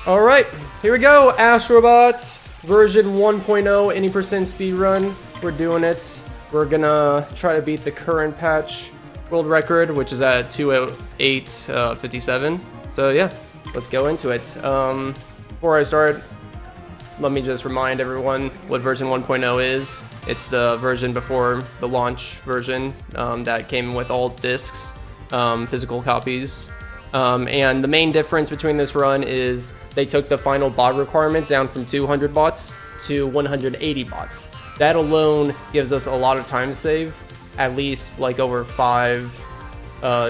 Alright, here we go. ASTRO BOT version 1.0, any percent speed run. We're doing it. We're gonna try to beat the current patch world record, which is at 2:08:57. So yeah, let's go into it. Before I start, let me just remind everyone what version 1.0 is. It's the version before the launch version that came with all discs, physical copies. And the main difference between this run is they took the final bot requirement down from 200 bots to 180 bots. That alone gives us a lot of time save, at least like over 5,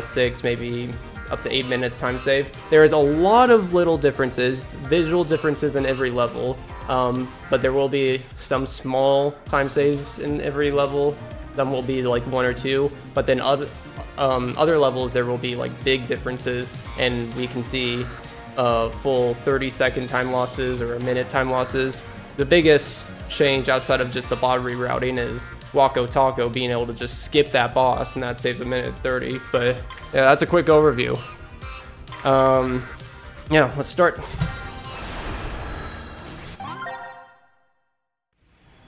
6, maybe up to 8 minutes time save. There is a lot of little differences, visual differences in every level, but there will be some small time saves in every level. Some will be like 1 or 2, but then other levels there will be like big differences, and we can see full 30-second time losses or a minute time losses. The biggest change outside of just the bot rerouting is Wako Tako being able to just skip that boss, and that saves a minute 30. But yeah, that's a quick overview. Yeah, let's start.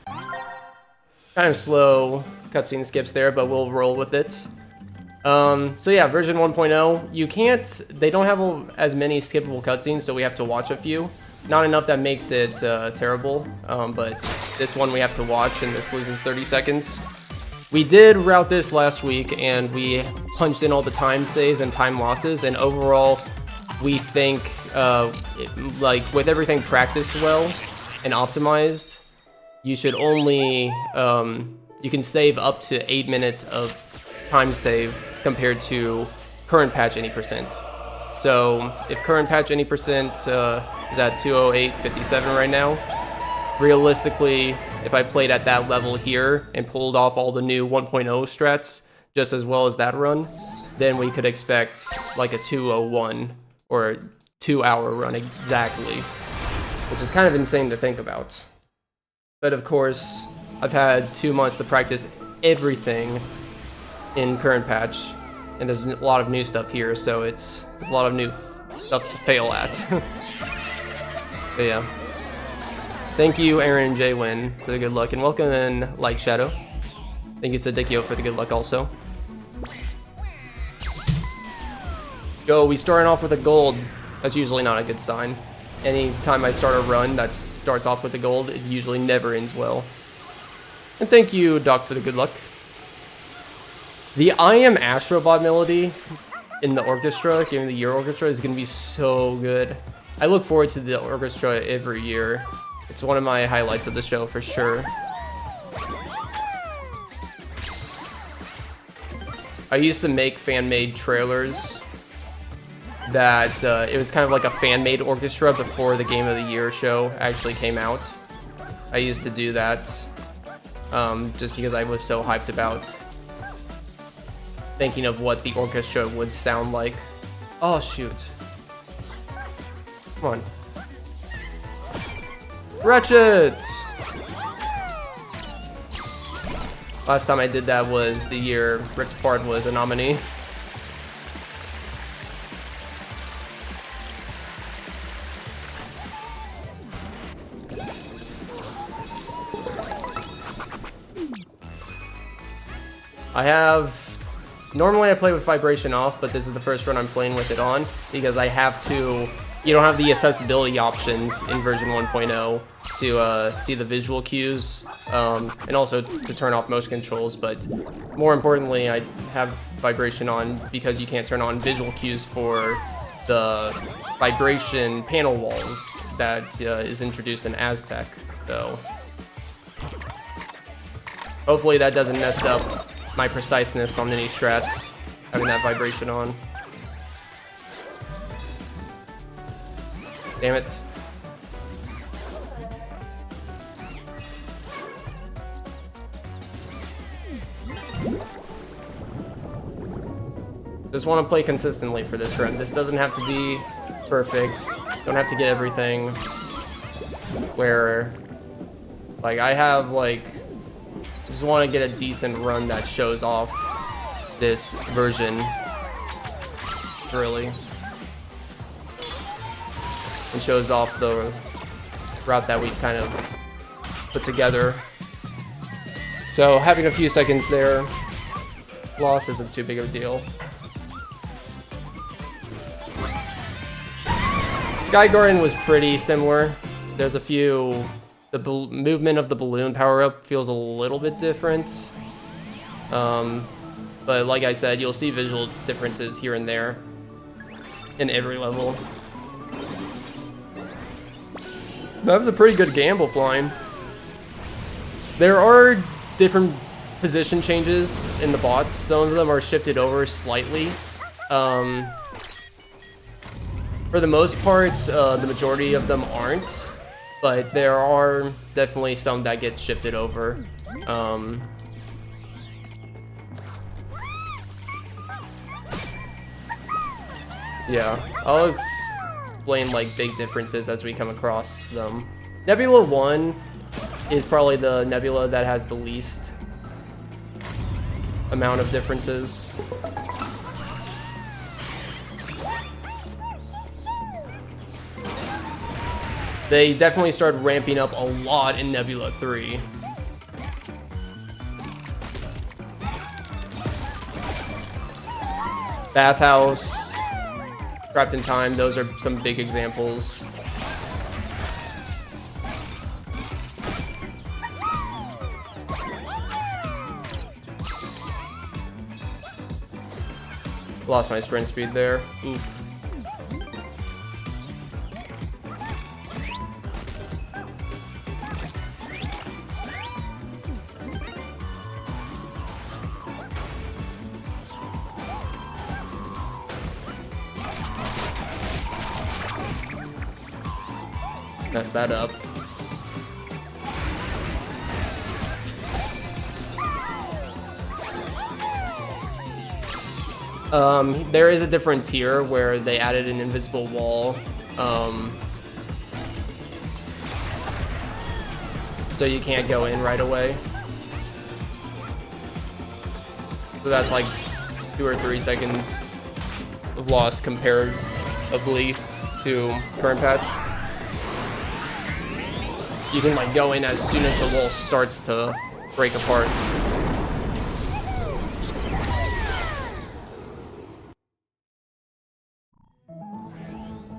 Kind of slow cutscene skips there, but we'll roll with it. So yeah, version 1.0, they don't have as many skippable cutscenes, so we have to watch a few. Not enough that makes it terrible, but this one we have to watch, and this loses 30 seconds. We did route this last week, and we punched in all the time saves and time losses, and overall, we think, like, with everything practiced well and optimized, you should only, you can save up to 8 minutes of time save compared to current patch any percent. So if current patch any percent is at 2:08:57 right now, realistically, if I played at that level here and pulled off all the new 1.0 strats just as well as that run, then we could expect like a 2:01 or 2-hour run exactly, which is kind of insane to think about. But of course, I've had 2 months to practice everything in current patch, and there's a lot of new stuff here, so there's a lot of new stuff to fail at. But yeah, thank you Aaron J. Win for the good luck, and welcome in Light Shadow. Thank you Sadikio for the good luck also. Go, we starting off with a gold. That's usually not a good sign. Anytime I start a run that starts off with a gold, it usually never ends well. And thank you Doc for the good luck. The I Am Astro Bot melody in the orchestra, Game of the Year orchestra, is going to be so good. I look forward to the orchestra every year. It's one of my highlights of the show for sure. I used to make fan-made trailers that it was kind of like a fan-made orchestra before the Game of the Year show actually came out. I used to do that just because I was so hyped about thinking of what the orchestra would sound like. Oh shoot. Come on. Ratchet! Last time I did that was the year Ripped Apart was a nominee. Normally I play with vibration off, but this is the first run I'm playing with it on, because I have to, you don't have the accessibility options in version 1.0 to see the visual cues, and also to turn off motion controls, but more importantly, I have vibration on because you can't turn on visual cues for the vibration panel walls that is introduced in Aztec, so hopefully that doesn't mess up my preciseness on any strats, having that vibration on. Damn it. Just want to play consistently for this run. This doesn't have to be perfect. Don't have to get everything. Where, like, I have, like, just want to get a decent run that shows off this version, really. and shows off the route that we kind of put together. So having a few seconds there lost isn't too big of a deal. Sky Garden was pretty similar. There's a few, the movement of the balloon power-up feels a little bit different. But like I said, you'll see visual differences here and there in every level. That was a pretty good gamble flying. There are different position changes in the bots. Some of them are shifted over slightly. For the most part, the majority of them aren't, but there are definitely some that get shifted over. Yeah, I'll explain like big differences as we come across them. Nebulla 1 is probably the Nebulla that has the least amount of differences. They definitely started ramping up a lot in Nebulla 3. Bathhouse, Trapped in Time, those are some big examples. Lost my sprint speed there. Oof. Mess that up. There is a difference here where they added an invisible wall. So you can't go in right away. So that's like 2 or 3 seconds of loss comparatively to current patch. You can like go in as soon as the wall starts to break apart.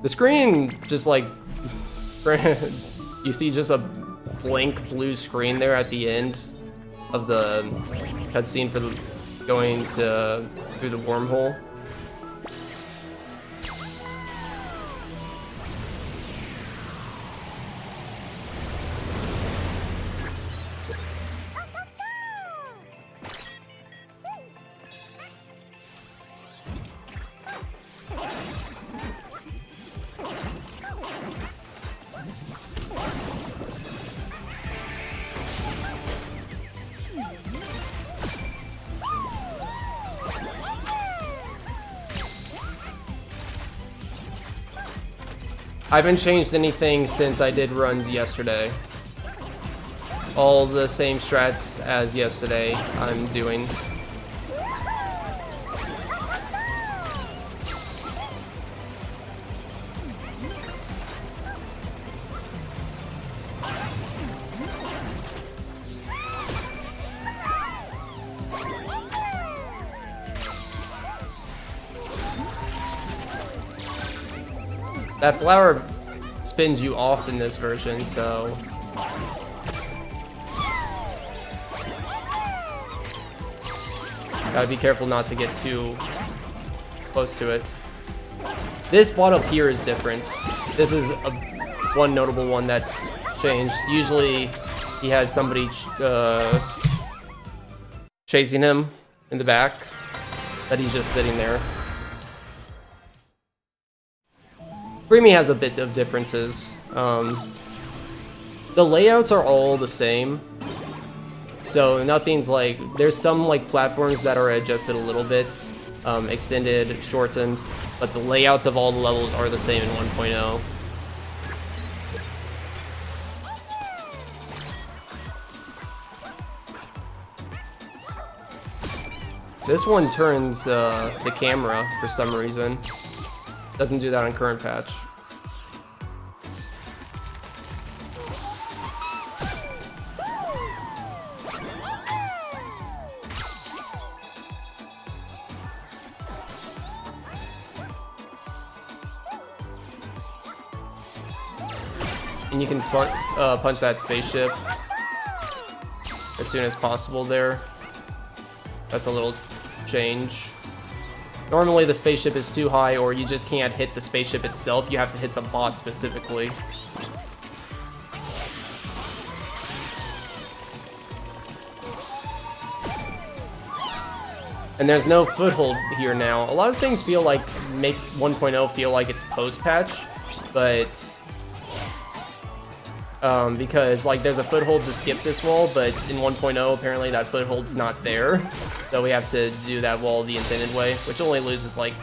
The screen just like, you see just a blank blue screen there at the end of the cutscene for the going through the wormhole. I haven't changed anything since I did runs yesterday. All the same strats as yesterday I'm doing. That flower spins you off in this version, so gotta be careful not to get too close to it. This bot up here is different. This is one notable one that's changed. Usually he has somebody chasing him in the back, but he's just sitting there. Creamy has a bit of differences. The layouts are all the same. So nothing's like, there's some like platforms that are adjusted a little bit, extended, shortened, but the layouts of all the levels are the same in 1.0. This one turns the camera for some reason. Doesn't do that on current patch. And you can punch that spaceship as soon as possible there. That's a little change. Normally the spaceship is too high, or you just can't hit the spaceship itself. You have to hit the bot specifically. And there's no foothold here now. A lot of things feel like, make 1.0 feel like it's post-patch, but because like there's a foothold to skip this wall, but in 1.0 apparently that foothold's not there. So we have to do that wall the intended way, which only loses like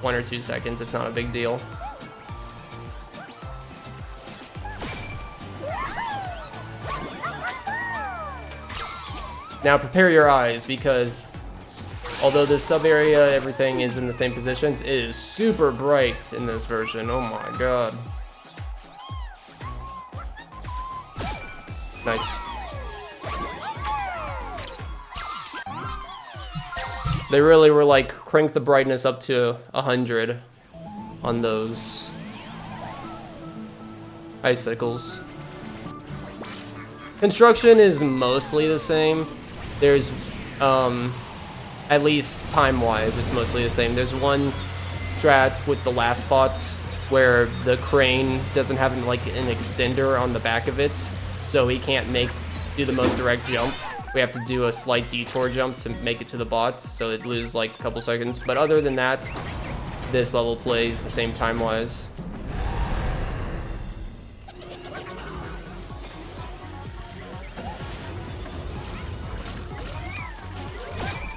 1 or 2 seconds. It's not a big deal. Now prepare your eyes, because although this sub area, everything is in the same positions, it is super bright in this version. Oh my god. Nice. They really were like, crank the brightness up to 100 on those icicles. Construction is mostly the same. There's, at least time-wise, it's mostly the same. There's one strat with the last bots where the crane doesn't have like an extender on the back of it, so he can't do the most direct jump. We have to do a slight detour jump to make it to the bot, so it loses like a couple seconds. But other than that, this level plays the same time-wise.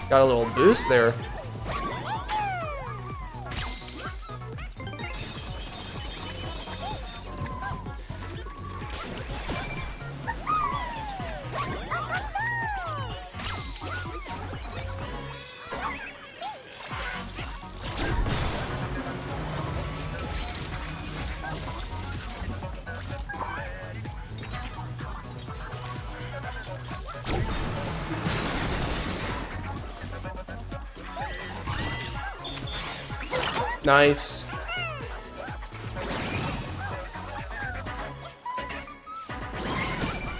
Got a little boost there. Nice.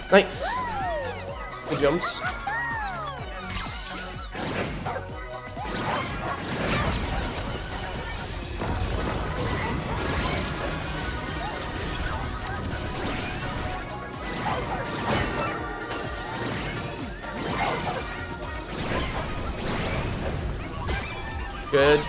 Nice. Good jumps. Good.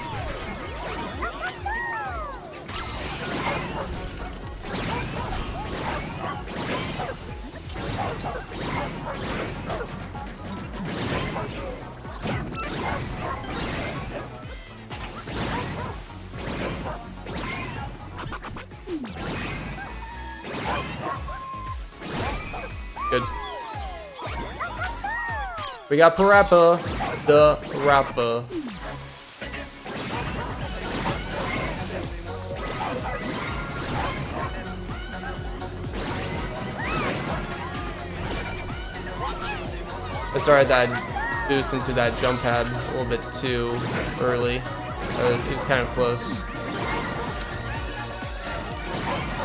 Good. We got Parappa, the Rappa. I started that boost into that jump pad a little bit too early. It was kind of close.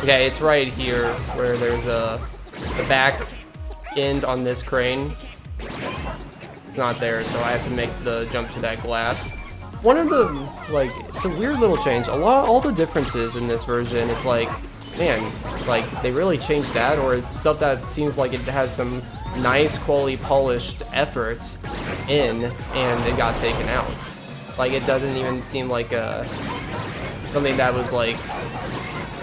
Okay, it's right here where there's the back end on this crane. It's not there, so I have to make the jump to that glass. One of the, like, it's a weird little change. All the differences in this version, it's like, man, like, they really changed that, or stuff that seems like it has some nice quality polished effort in, and it got taken out. Like, it doesn't even seem like something that was like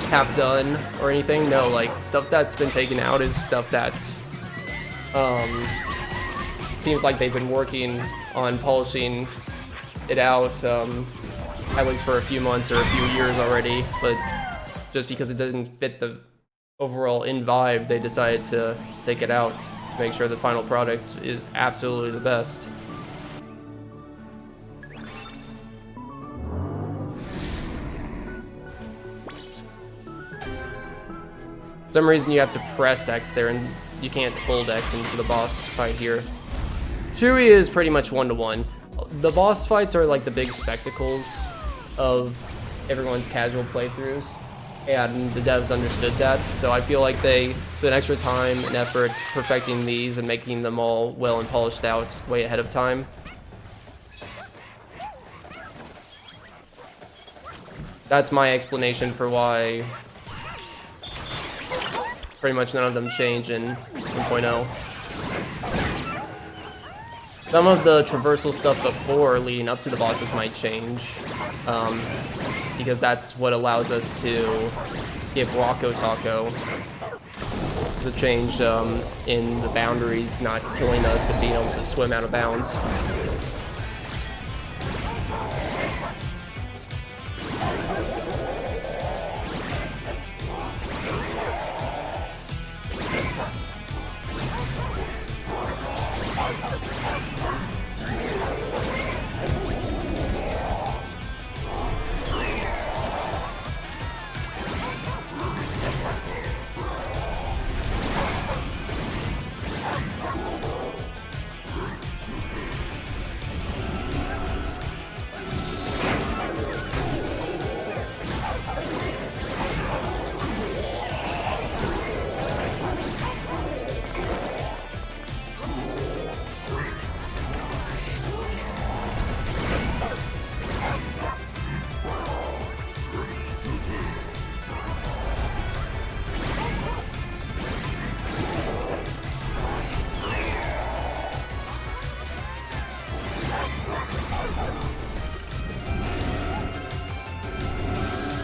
half done or anything. No, like, stuff that's been taken out is stuff that's seems like they've been working on polishing it out at least for a few months or a few years already, but just because it doesn't fit the overall in vibe, they decided to take it out to make sure the final product is absolutely the best. For some reason you have to press X there, and you can't hold X into the boss fight here. Chewie is pretty much 1-to-1. The boss fights are like the big spectacles of everyone's casual playthroughs. and the devs understood that, so I feel like they spent extra time and effort perfecting these and making them all well and polished out way ahead of time. That's my explanation for why pretty much none of them change in 1.0. Some of the traversal stuff before leading up to the bosses might change, because that's what allows us to skip Wako Tako. The change in the boundaries not killing us and being able to swim out of bounds.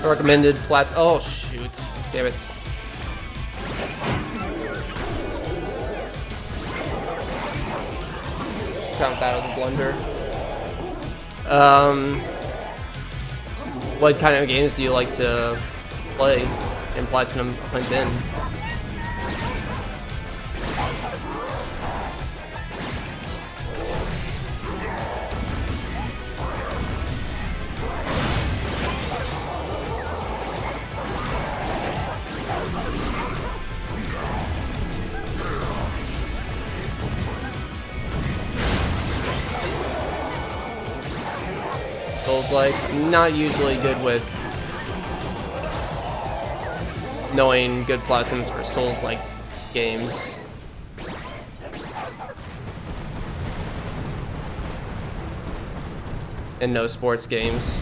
Recommended flats. Oh shoot! Damn it! Count that as a blunder. What kind of games do you like to play in Platinum Clinton? Like, not usually good with knowing good platinums for Souls-like games. And no sports games.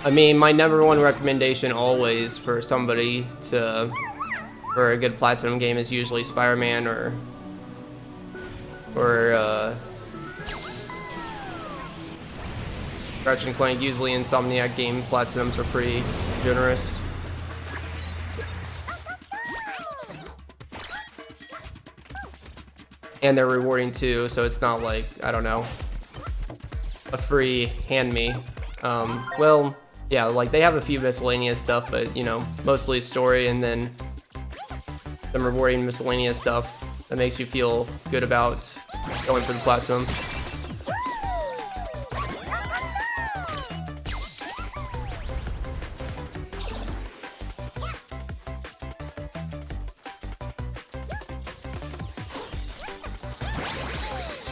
I mean, my #1 recommendation always for somebody for a good platinum game is usually Spider-Man or Ratchet & Clank. Usually Insomniac game platinums are pretty generous. And they're rewarding too, so it's not like, I don't know, a free hand me. Well, yeah, like they have a few miscellaneous stuff, but you know, mostly story and then some rewarding miscellaneous stuff that makes you feel good about going for the platinum.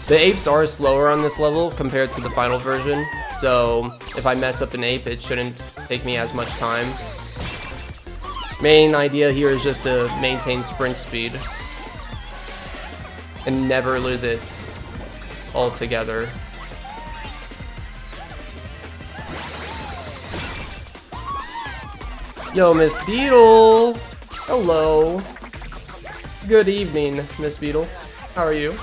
The apes are slower on this level compared to the final version, so if I mess up an ape, it shouldn't take me as much time. Main idea here is just to maintain sprint speed and never lose it altogether. Yo, Miss Beetle! Hello. Good evening, Miss Beetle. How are you?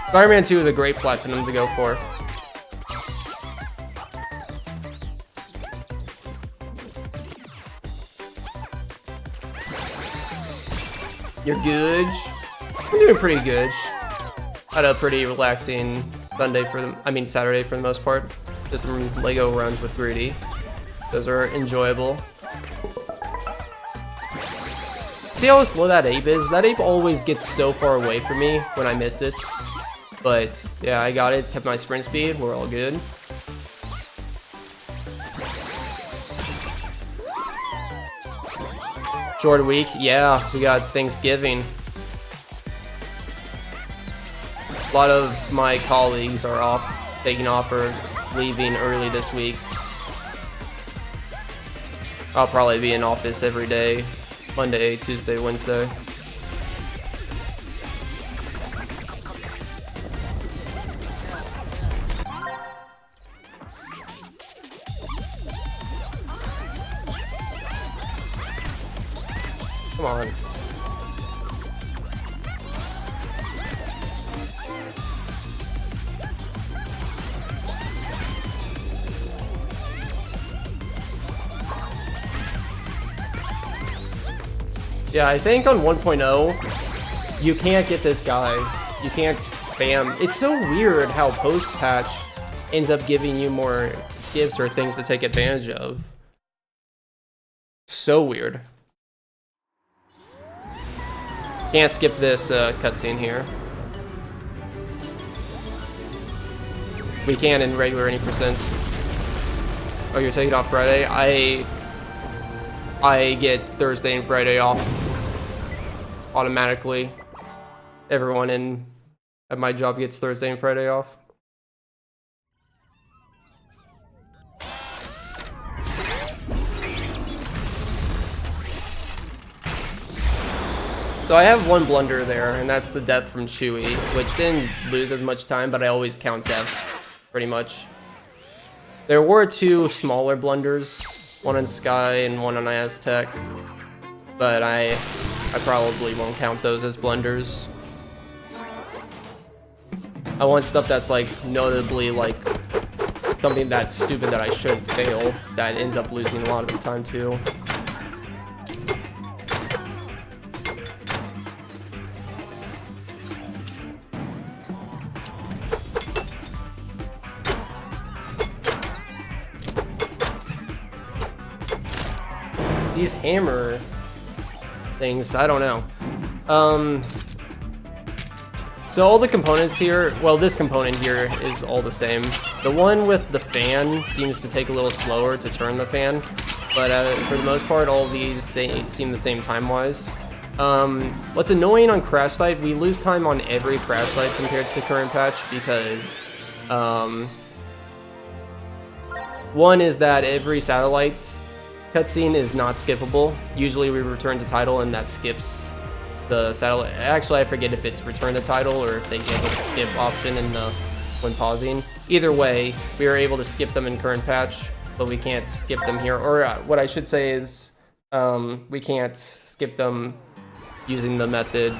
Spider-Man 2 is a great platinum to go for. You're good? I'm doing pretty good. Had a pretty relaxing Saturday for the most part. Just some Lego runs with Greedy. Those are enjoyable. See how slow that ape is? That ape always gets so far away from me when I miss it. But yeah, I got it, kept my sprint speed, we're all good. Short week? Yeah, we got Thanksgiving. A lot of my colleagues are off, taking off or leaving early this week. I'll probably be in office every day, Monday, Tuesday, Wednesday. Come on. Yeah, I think on 1.0, you can't get this guy. You can't spam. It's so weird how post-patch ends up giving you more skips or things to take advantage of. So weird. Can't skip this cutscene here. We can in regular any percent. Oh, you're taking off Friday? I get Thursday and Friday off automatically. Everyone at my job gets Thursday and Friday off. So I have one blunder there, and that's the death from Chewy, which didn't lose as much time, but I always count deaths, pretty much. There were two smaller blunders, one on Sky and one on Aztec, but I probably won't count those as blunders. I want stuff that's like notably like something that's stupid that I shouldn't fail, that ends up losing a lot of the time too. These hammer things, I don't know. So all the components here, well, this component here is all the same. The one with the fan seems to take a little slower to turn the fan, but for the most part, all of these seem the same time-wise. What's annoying on Crash Site, we lose time on every Crash Site compared to current patch because one is that every satellite cutscene is not skippable. Usually we return to title and that skips the satellite. Actually, I forget if it's return to title or if they give us a skip option in the when pausing. Either way, we are able to skip them in current patch, but we can't skip them here. Or what I should say is we can't skip them using the method,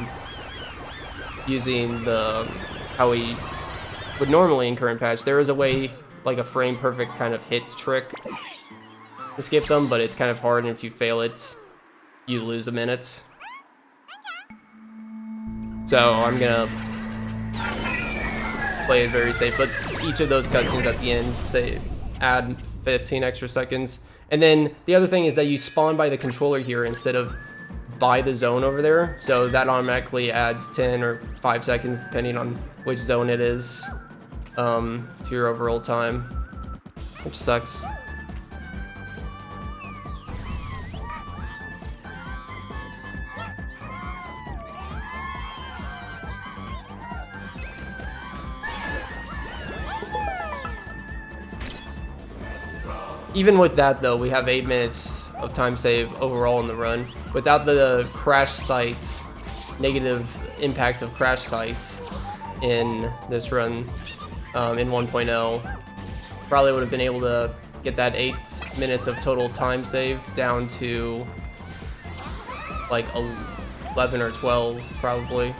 using the how we would normally in current patch. There is a way, like a frame perfect kind of hit trick to skip them, but it's kind of hard, and if you fail it, you lose a minute. So I'm gonna play it very safe, but each of those cutscenes at the end say add 15 extra seconds. And then the other thing is that you spawn by the controller here instead of by the zone over there, so that automatically adds 10 or 5 seconds depending on which zone it is to your overall time, which sucks. Even with that though, we have 8 minutes of time save overall in the run. Without the crash site, negative impacts of crash sites in this run, in 1.0, probably would have been able to get that 8 minutes of total time save down to like 11 or 12 probably.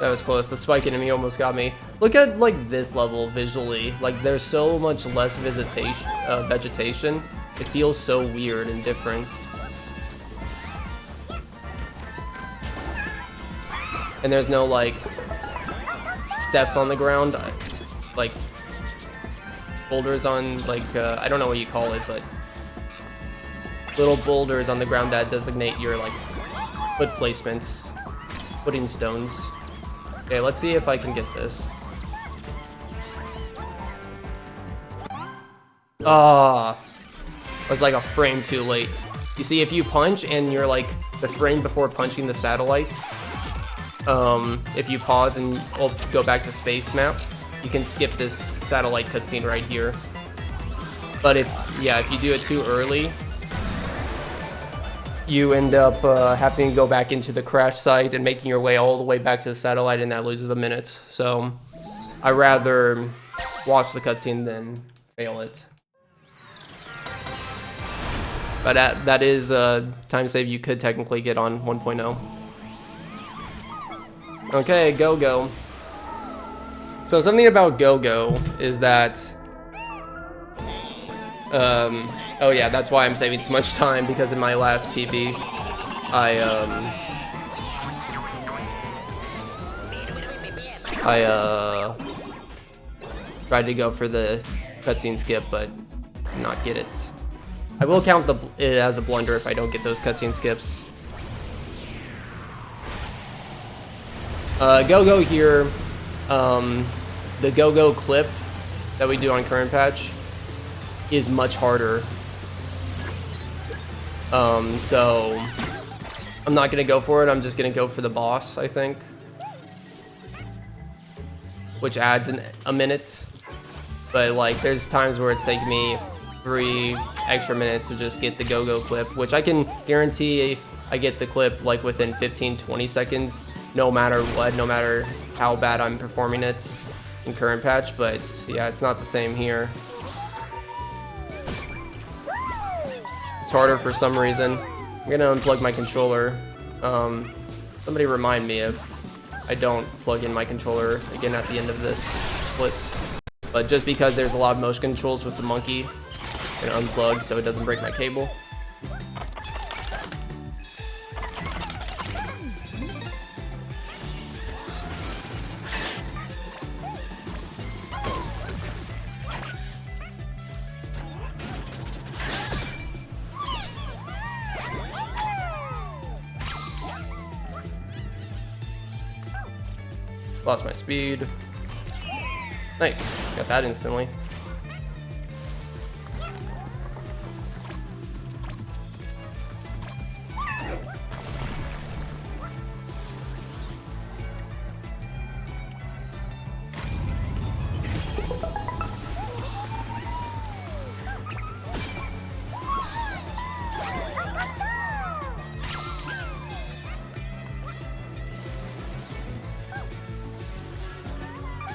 That was close. The spike enemy almost got me. Look at like this level visually. Like there's so much less vegetation. It feels so weird and different. And there's no like steps on the ground, like boulders on like I don't know what you call it, but little boulders on the ground that designate your like foot placements, footing stones. Okay, let's see if I can get this. Ah, was like a frame too late. You see, if you punch and you're like the frame before punching the satellite, if you pause and go back to space map, you can skip this satellite cutscene right here. But if you do it too early, you end up having to go back into the crash site and making your way all the way back to the satellite, and that loses a minute. So I'd rather watch the cutscene than fail it. But that is a time save you could technically get on 1.0. Okay, Go-Go. So something about Go-Go is that, oh yeah, that's why I'm saving so much time, because in my last PB, I tried to go for the cutscene skip, but did not get it. I will count it as a blunder if I don't get those cutscene skips. Go-Go here, the Go-Go clip that we do on current patch is much harder. So I'm not gonna go for it. I'm just gonna go for the boss, I think, which adds a minute. But like, there's times where it's taking me 3 extra minutes to just get the Go-Go clip, which I can guarantee I get the clip like within 15-20 seconds, no matter what, no matter how bad I'm performing it in current patch. But yeah, it's not the same here. It's harder for some reason. I'm gonna unplug my controller. Somebody remind me if I don't plug in my controller again at the end of this split. But just because there's a lot of motion controls with the monkey, I'm gonna unplug so it doesn't break my cable. Lost my speed. Nice, got that instantly.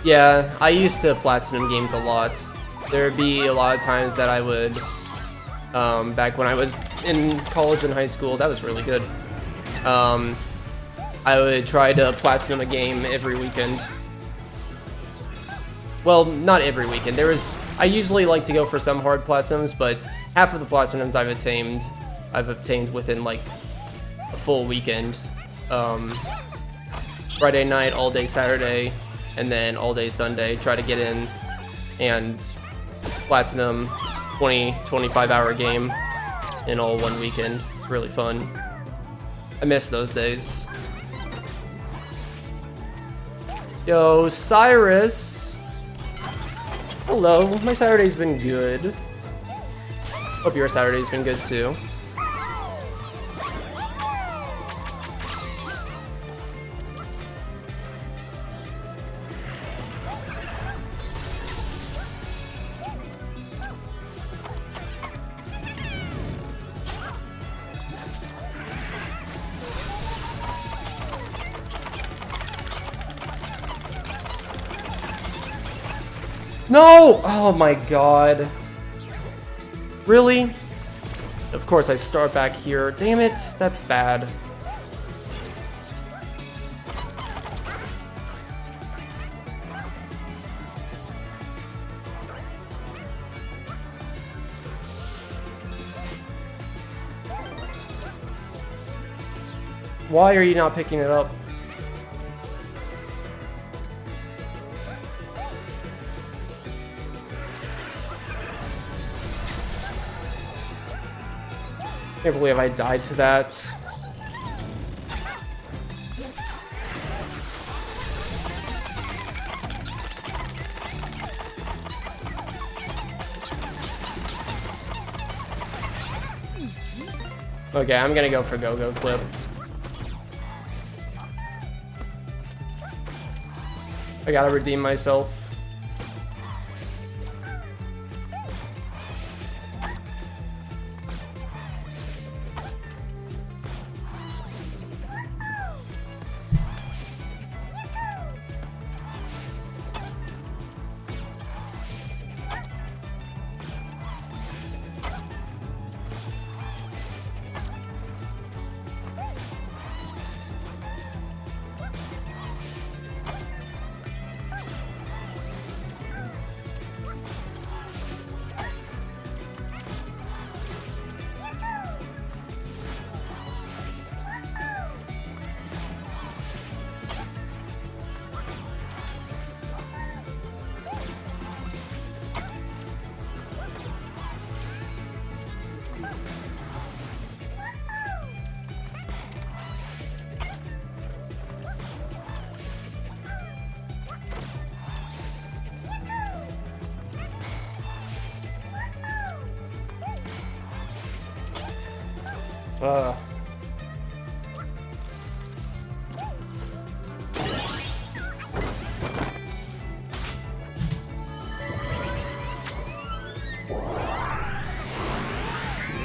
Yeah, I used to platinum games a lot. There'd be a lot of times that I would, back when I was in college and high school, that was really good. I would try to platinum a game every weekend. Well, not every weekend. I usually like to go for some hard platinums, but half of the platinums I've obtained within like a full weekend. Friday night, all day Saturday, and then all day Sunday, try to get in and platinum 20-25 hour game in all one weekend. It's really fun. I miss those days. Yo, Cyrus! Hello, my Saturday's been good. Hope your Saturday's been good too. No! Oh my god. Really? Of course I start back here. Damn it, that's bad. Why are you not picking it up? I can't believe I died to that. Okay, I'm gonna go for Go-Go Clip. I gotta redeem myself.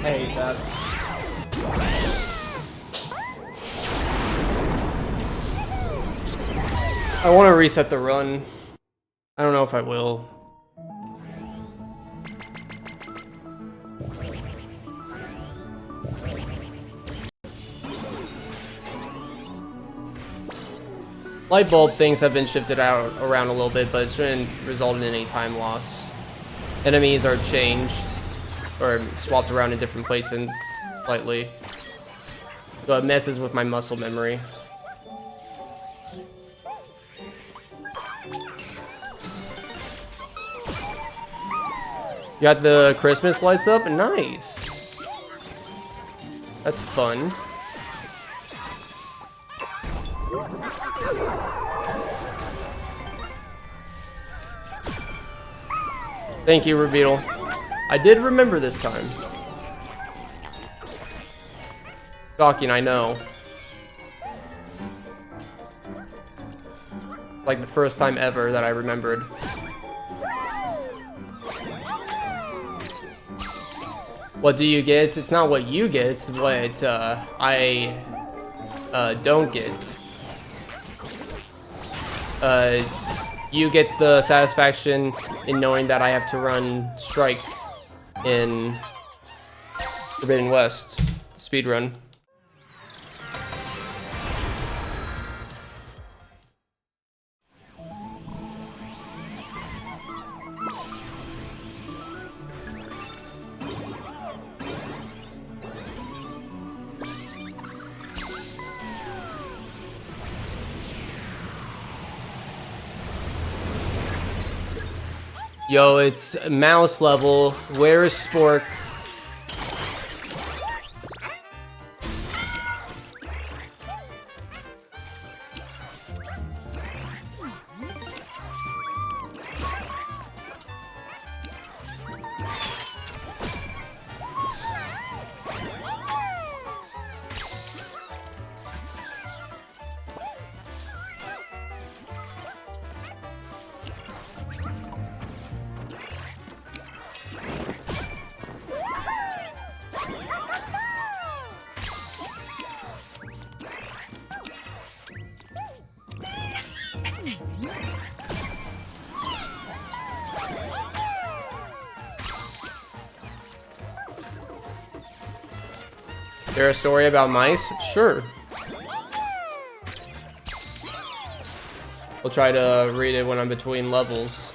I hate that. I want to reset the run. I don't know if I will. Light bulb things have been shifted out around a little bit, but it shouldn't result in any time loss. Enemies are changed or swapped around in different places slightly, so it messes with my muscle memory. Got the Christmas lights up? Nice. That's fun. Thank you, Rubeetle. I did remember this time. Shocking, I know. Like the first time ever that I remembered. What do you get? It's not what you get, it's what I don't get. You get the satisfaction in knowing that I have to run Strike in Forbidden West, speedrun. Yo, it's mouse level. Where is Spork? There a story about mice? Sure. I'll try to read it when I'm between levels.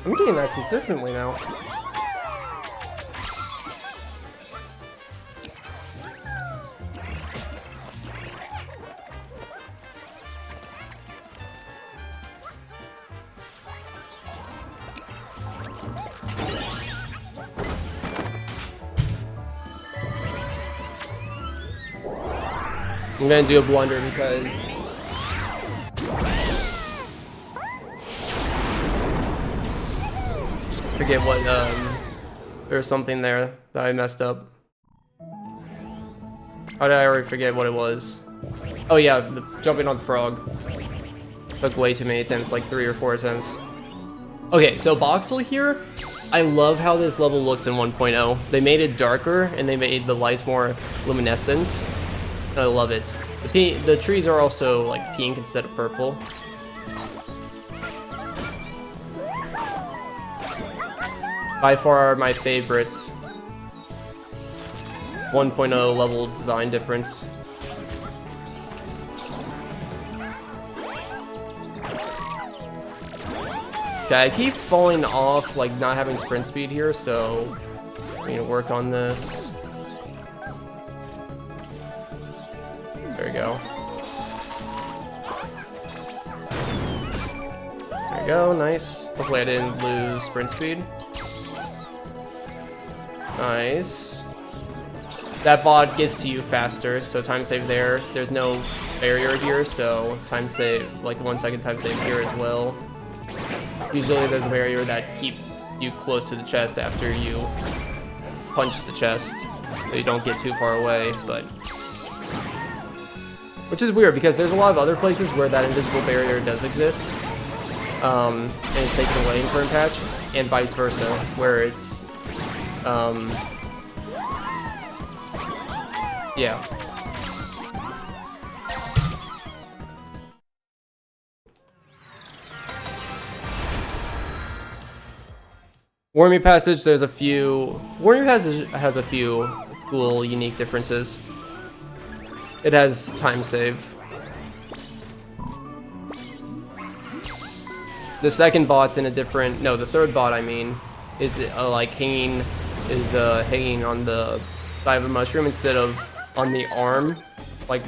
I'm getting that consistently now. I'm gonna do a blunder because forget what there's something there that I messed up. How did I already forget what it was? Oh yeah, the jumping on the frog. Took way too many attempts, like 3 or 4 attempts. Okay, so Voxel here, I love how this level looks in 1.0. They made it darker and they made the lights more luminescent. I love it. The trees are also like pink instead of purple. By far my favorite 1.0 level design difference. Okay, I keep falling off, like not having sprint speed here, so I need to work on this. There we go. There we go, nice. Hopefully I didn't lose sprint speed. Nice. That bot gets to you faster, so time save there. There's no barrier here, so time save, like 1 second time save here as well. Usually there's a barrier that keep you close to the chest after you punch the chest, so you don't get too far away, but... Which is weird, because there's a lot of other places where that invisible barrier does exist, and it's taken away in current patch, and vice versa, where it's, yeah. Warming Passage, there's a few... Warming Passage has a few cool, unique differences. It has time save. The second bot's in a different... No, the third bot, I mean, is like hanging on the side of a mushroom instead of on the arm. Like,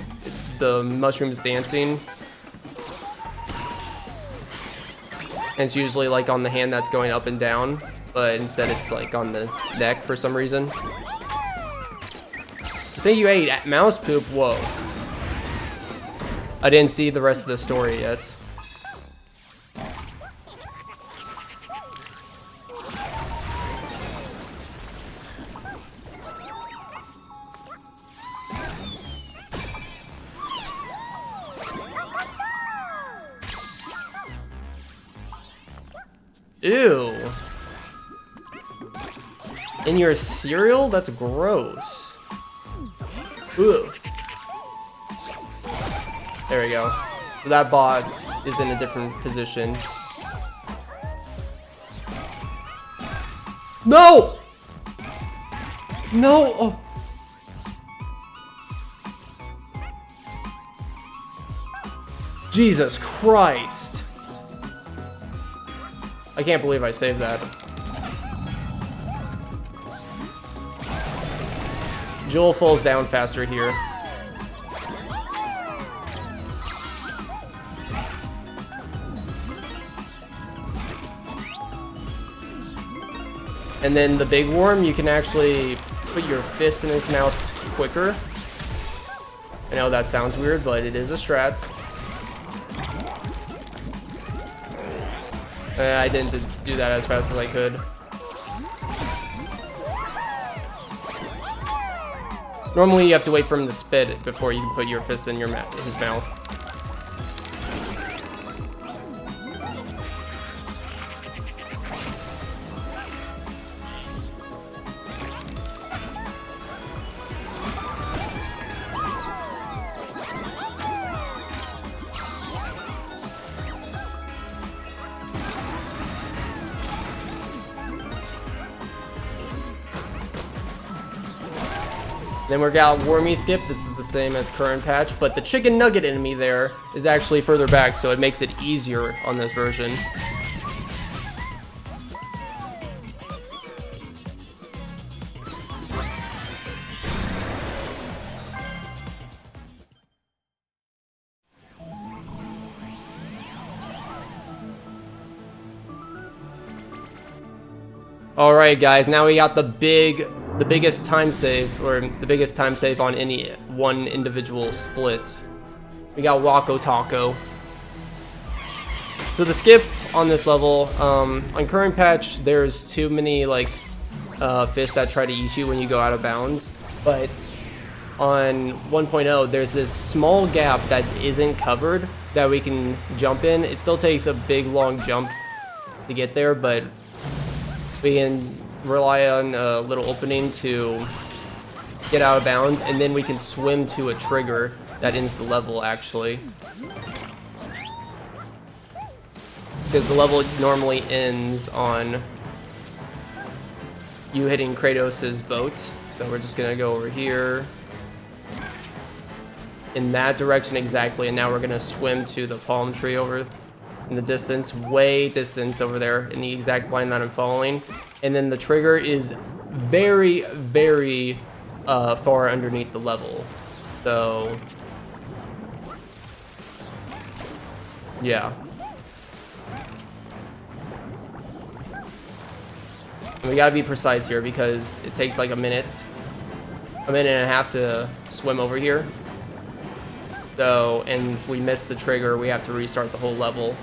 the mushroom's dancing. And it's usually like on the hand that's going up and down, but instead it's like on the neck for some reason. I think you ate mouse poop. Whoa. I didn't see the rest of the story yet. Ew. In your cereal? That's gross. Ooh. There we go. So that bot is in a different position. No! No! Oh. Jesus Christ. I can't believe I saved that. Joel falls down faster here. And then the big worm, you can actually put your fist in his mouth quicker. I know that sounds weird, but it is a strat. I didn't do that as fast as I could. Normally you have to wait for him to spit before you can put your fist in his mouth. Then we got Wormy Skip. This is the same as current patch, but the chicken nugget enemy there is actually further back, so it makes it easier on this version. Alright guys, now we got the biggest time save, or the biggest time save on any one individual split. We got Wako Tako. So the skip on this level, on current patch, there's too many like fish that try to eat you when you go out of bounds. But on 1.0, there's this small gap that isn't covered that we can jump in. It still takes a big long jump to get there, but we can rely on a little opening to get out of bounds, and then we can swim to a trigger that ends the level actually. Because the level normally ends on you hitting Kratos' boat. So we're just gonna go over here in that direction exactly, and now we're gonna swim to the palm tree over in the distance, way distance over there in the exact line that I'm following. And then the trigger is very, very far underneath the level. So yeah. And we gotta be precise here because it takes like a minute and a half to swim over here. So, and if we miss the trigger, we have to restart the whole level.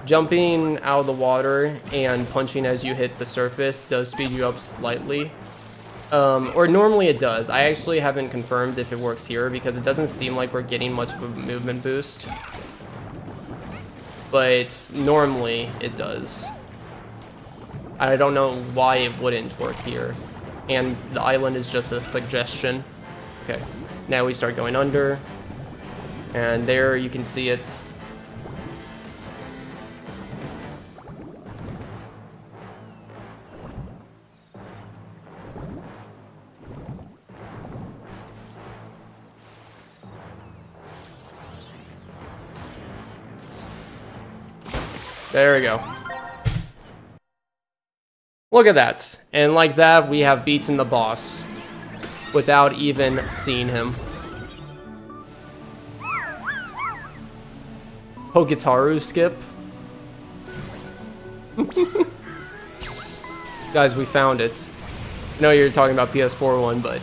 Jumping out of the water and punching as you hit the surface does speed you up slightly. Or normally it does. I actually haven't confirmed if it works here because it doesn't seem like we're getting much of a movement boost. But normally it does. I don't know why it wouldn't work here. And the island is just a suggestion. Okay, now we start going under. And there you can see it. There we go. Look at that. And like that, we have beaten the boss without even seeing him. Pokitaru skip. Guys, we found it. I know you're talking about PS4 one, but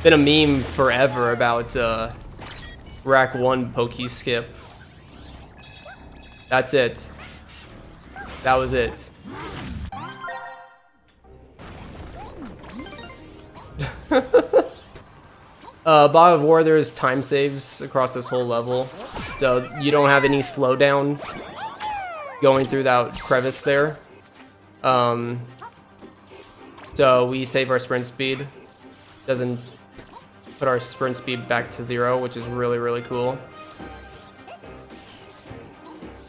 been a meme forever about Rack 1 Poke skip. That's it. That was it. Bot of War, there's time saves across this whole level. So you don't have any slowdown going through that crevice there. So we save our sprint speed. Doesn't put our sprint speed back to 0, which is really, really cool.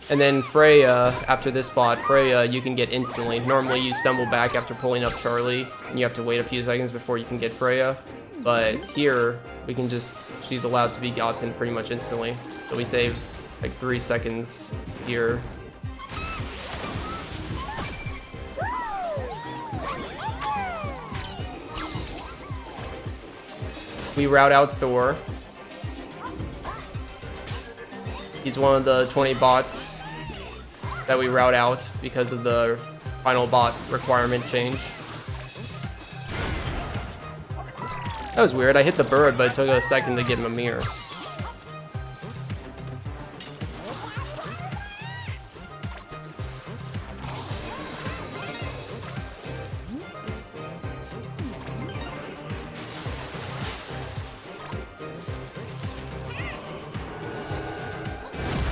And then Freya, after this bot, Freya you can get instantly. Normally you stumble back after pulling up Charlie, and you have to wait a few seconds before you can get Freya. But here, we can just, she's allowed to be gotten pretty much instantly. So we save like 3 seconds here. We route out Thor. He's one of the 20 bots that we route out because of the final bot requirement change. That was weird. I hit the bird, but it took a second to get him a mirror.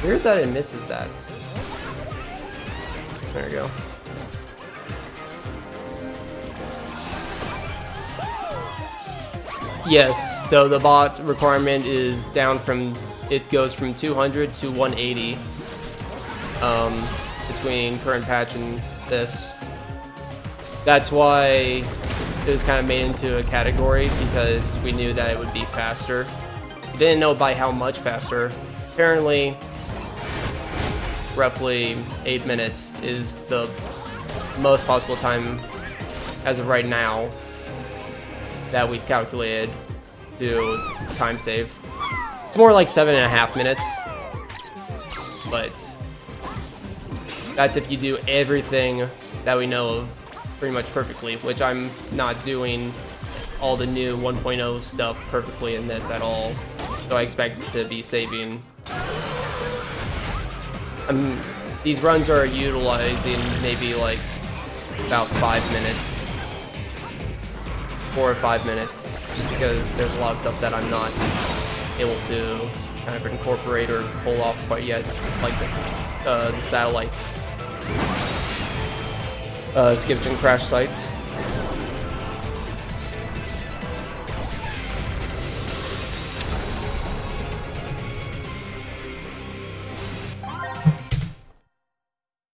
Weird that it misses that. There we go. Yes, so the bot requirement is down from, it goes from 200 to 180 between current patch and this. That's why it was kind of made into a category, because we knew that it would be faster. We didn't know by how much faster. Apparently, roughly 8 minutes is the most possible time as of right now that we've calculated to time save It's more like 7.5 minutes. But that's if you do everything that we know of pretty much perfectly, which I'm not doing all the new 1.0 stuff perfectly in this at all. So I expect to be saving. These runs are utilizing maybe like about 5 minutes, 4 or 5 minutes, because there's a lot of stuff that I'm not able to kind of incorporate or pull off quite yet, like this, the satellite skips and crash sites.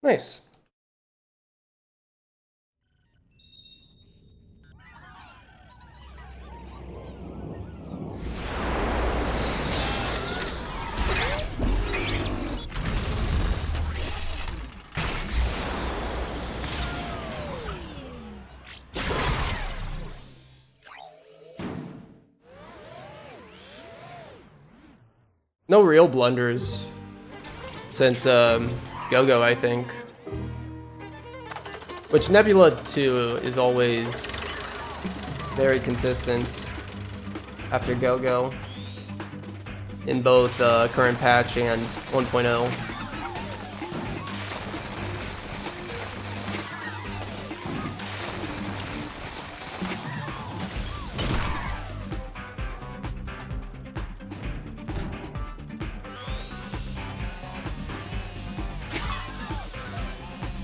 Nice. No real blunders since Go-Go, I think. Which Nebulla 2 is always very consistent after Go-Go in both current patch and 1.0.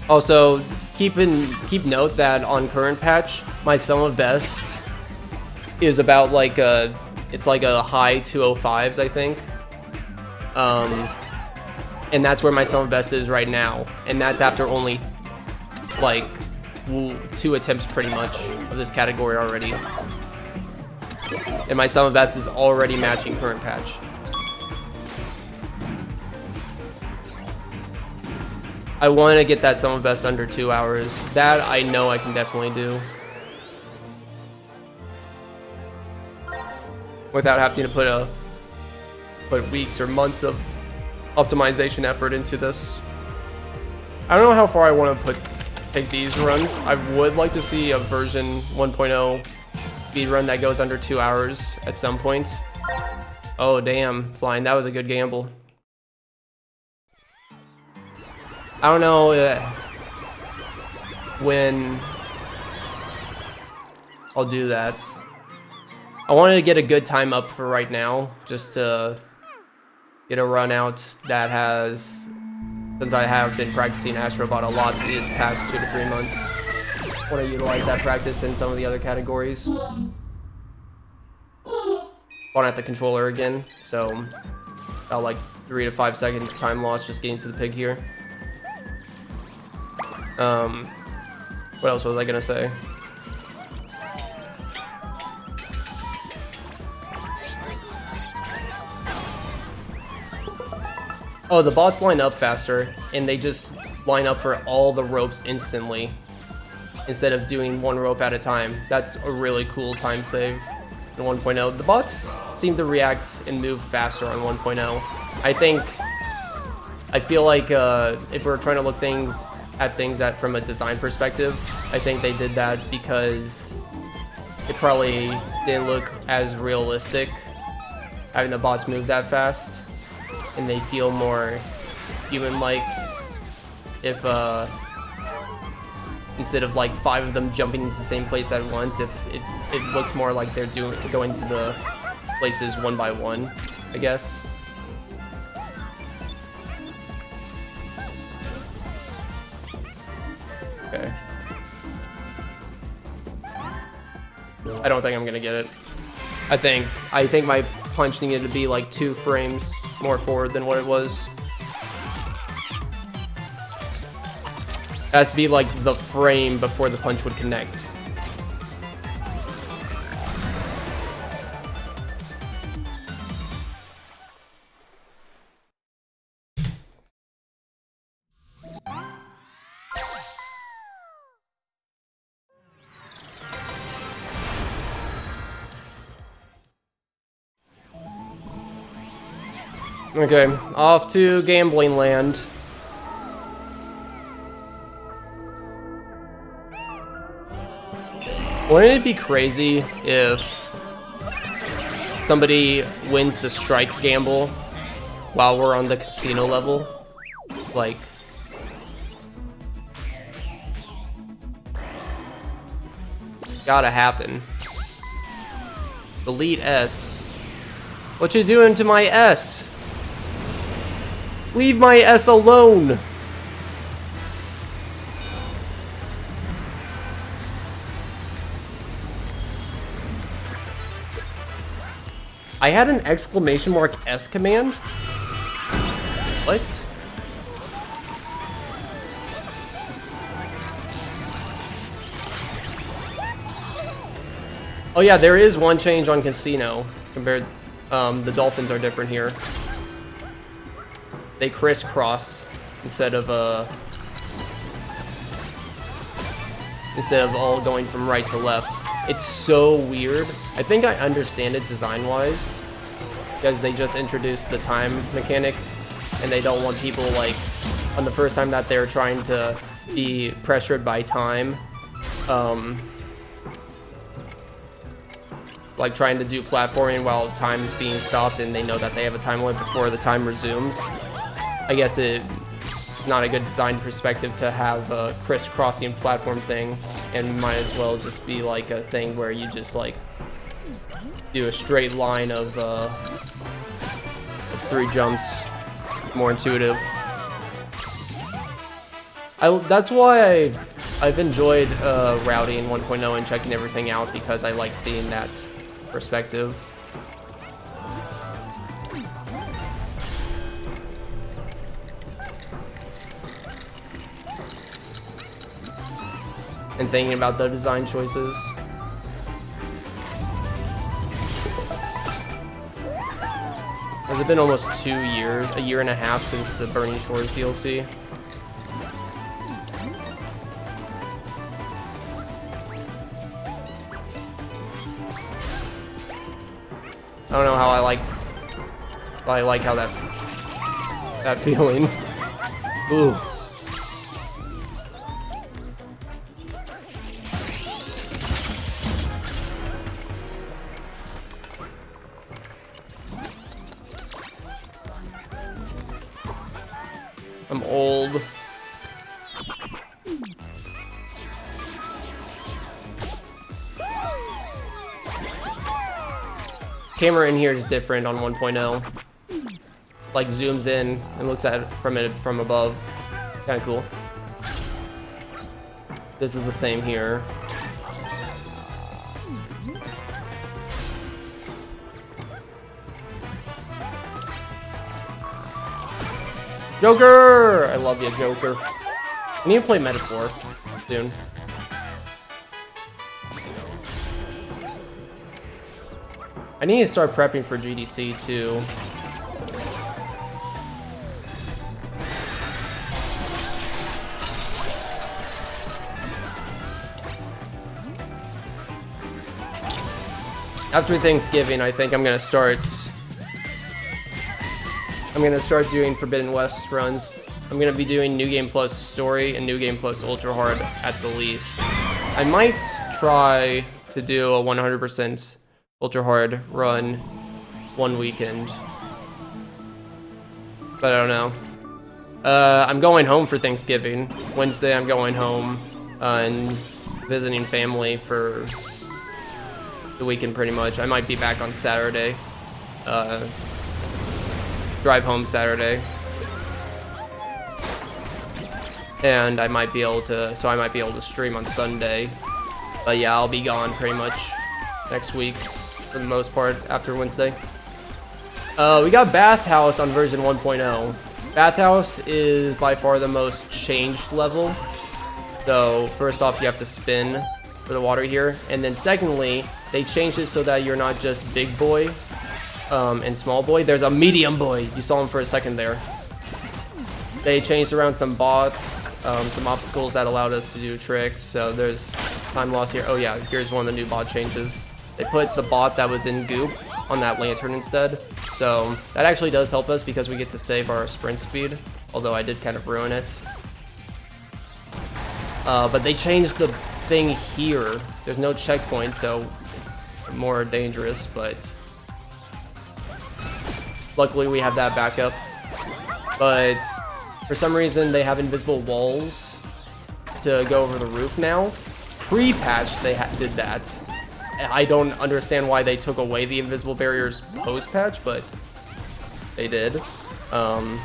Also, keep note that on current patch, my sum of best is about like it's like a high 205s, I think. And that's where my sum of best is right now, and that's after only like 2 attempts pretty much of this category already. And my sum of best is already matching current patch. I want to get that sum of best under 2 hours. That I know I can definitely do without having to put weeks or months of optimization effort into this. I don't know how far I want to take these runs. I would like to see a version 1.0 speedrun that goes under 2 hours at some point. Oh damn, flying! That was a good gamble. I don't know when I'll do that. I wanted to get a good time up for right now, just to get a run out that has, since I have been practicing Astro Bot a lot the past 2 to 3 months. I want to utilize that practice in some of the other categories. On at the controller again, so about like 3 to 5 seconds time loss just getting to the pig here. What else was I gonna say? Oh, the bots line up faster, and they just line up for all the ropes instantly, instead of doing 1 rope at a time. That's a really cool time save in 1.0. The bots seem to react and move faster on 1.0. I feel like if we're trying to look at things from a design perspective, I think they did that because it probably didn't look as realistic having the bots move that fast, and they feel more human-like if instead of like 5 of them jumping into the same place at once, if it looks more like they're going to the places one by one, I guess. Okay. I don't think I'm gonna get it. I think my punch needed to be like 2 frames more forward than what it was. It has to be like the frame before the punch would connect. Okay, off to gambling land. Wouldn't it be crazy if somebody wins the strike gamble while we're on the casino level? Like, gotta happen. Delete S. What you doing to my S? Leave my S alone. I had an exclamation mark S command? What? Oh yeah, there is one change on casino compared. The dolphins are different here. They crisscross instead of all going from right to left. It's so weird. I think I understand it design-wise because they just introduced the time mechanic, and they don't want people like on the first time that they're trying to be pressured by time, like trying to do platforming while time is being stopped and they know that they have a time limit before the time resumes. I guess it's not a good design perspective to have a crisscrossing platform thing, and might as well just be like a thing where you just like do a straight line of 3 jumps, more intuitive. That's why I've enjoyed routing 1.0 and checking everything out, because I like seeing that perspective. And thinking about the design choices. Has it been almost 2 years, a year and a half since the Burning Shores DLC? I don't know how I like how that feeling. Ooh. I'm old. Camera in here is different on 1.0. Like zooms in and looks at it from above. Kind of cool. This is the same here. Joker! I love you, Joker. I need to play Metaphor soon. I need to start prepping for GDC too. After Thanksgiving, I think I'm gonna start doing Forbidden West runs. I'm gonna be doing New Game Plus Story and New Game Plus Ultra Hard at the least. I might try to do a 100% Ultra Hard run one weekend, but I don't know. I'm going home for Thanksgiving. Wednesday I'm going home and visiting family for the weekend pretty much. I might be back on Saturday. Drive home Saturday, and I might be able to stream on Sunday. But yeah, I'll be gone pretty much next week for the most part after Wednesday. We got Bathhouse on version 1.0. Bathhouse is by far the most changed level. So first off, you have to spin for the water here, and then secondly, they changed it so that you're not just big boy and small boy. There's a medium boy. You saw him for a second there. They changed around some bots, some obstacles that allowed us to do tricks. So there's time loss here. Oh yeah, here's one of the new bot changes. They put the bot that was in Goop on that lantern instead. So that actually does help us because we get to save our sprint speed, although I did kind of ruin it. But they changed the thing here. There's no checkpoint, so it's more dangerous, but luckily we have that backup. But for some reason they have invisible walls to go over the roof now. Pre-patch they did that. I don't understand why they took away the invisible barriers post-patch, but they did. Damn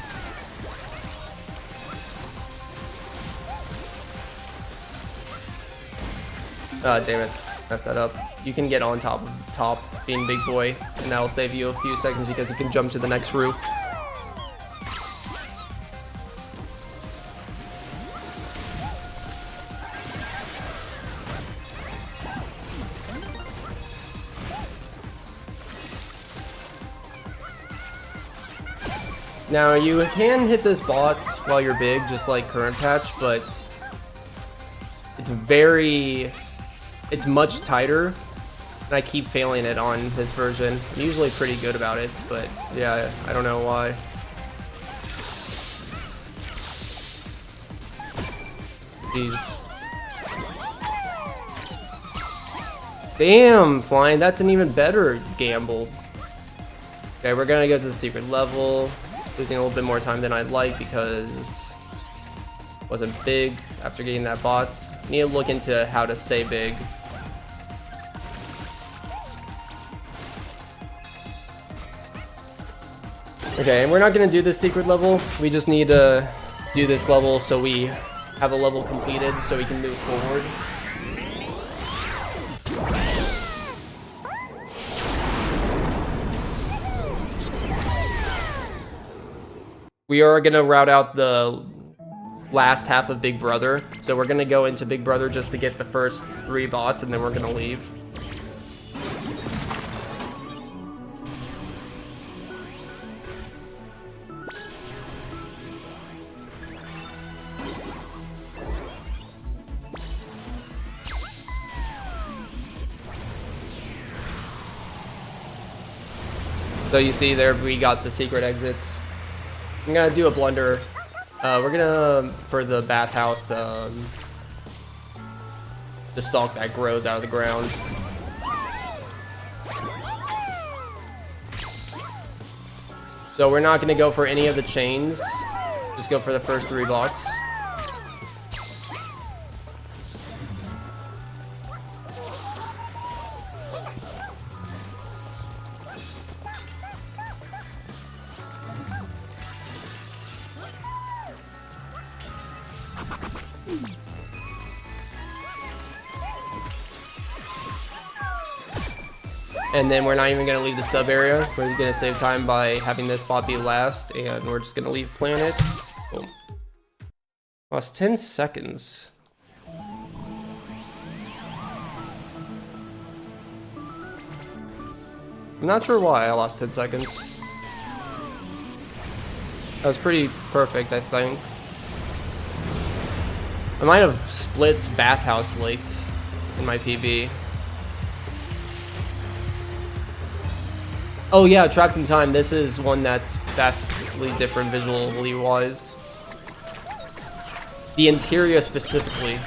it, messed that up. You can get on top of the top, being big boy, and that'll save you a few seconds because you can jump to the next roof. Now you can hit this bot while you're big, just like current patch, but it's much tighter, and I keep failing it on this version. I'm usually pretty good about it, but yeah, I don't know why. Jeez. Damn, flying, that's an even better gamble. Okay, we're gonna go to the secret level. Losing a little bit more time than I'd like because it wasn't big after getting that bot. Need to look into how to stay big. Okay, and we're not gonna do this secret level. We just need to do this level so we have a level completed so we can move forward. We are gonna route out the last half of Big Brother. So we're gonna go into Big Brother just to get the first 3 bots and then we're gonna leave. So you see there, we got the secret exits. I'm gonna do a blunder. We're gonna, for the bathhouse, the stalk that grows out of the ground. So we're not gonna go for any of the chains. Just go for the first 3 blocks. And then we're not even going to leave the sub area. We're going to save time by having this bot be last, and we're just going to leave planet. Boom. Lost 10 seconds. I'm not sure why I lost 10 seconds. That was pretty perfect, I think. I might have split bathhouse late in my PB. Oh yeah, Trapped in Time. This is one that's vastly different visually wise. The interior specifically.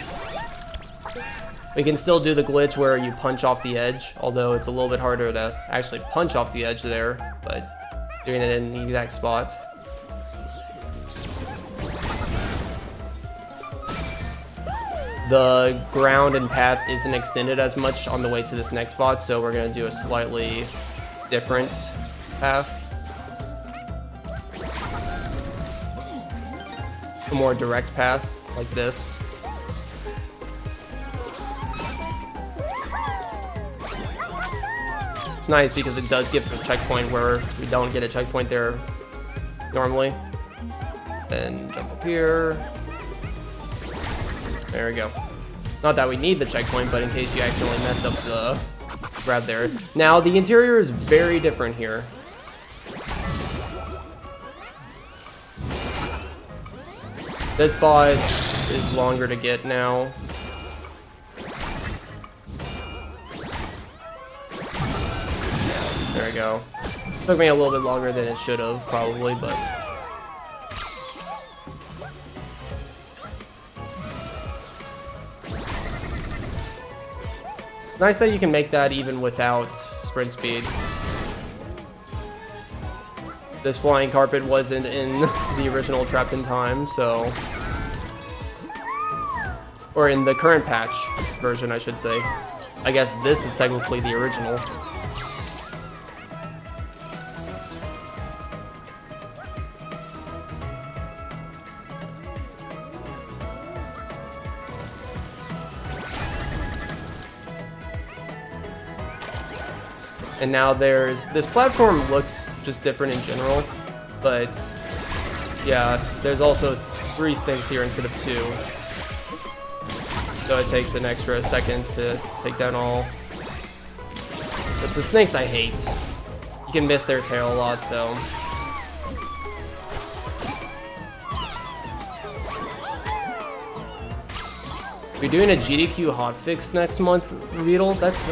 We can still do the glitch where you punch off the edge, although it's a little bit harder to actually punch off the edge there, but doing it in the exact spot. The ground and path isn't extended as much on the way to this next spot, so we're going to do a slightly different path. A more direct path, like this. It's nice because it does give us a checkpoint where we don't get a checkpoint there normally. Then jump up here. There we go. Not that we need the checkpoint, but in case you accidentally mess up the grab there. Now, the interior is very different here. This bot is longer to get now. There There we go. Took me a little bit longer than it should have, probably, but... Nice that you can make that even without sprint speed. This flying carpet wasn't in the original Trapped in Time, so... Or in the current patch version, I should say. I guess this is technically the original. And now there's, this platform looks just different in general, but yeah, there's also 3 snakes here instead of 2. So it takes an extra second to take down all. But the snakes I hate. You can miss their tail a lot, so. We're doing a GDQ hotfix next month, Beetle. That's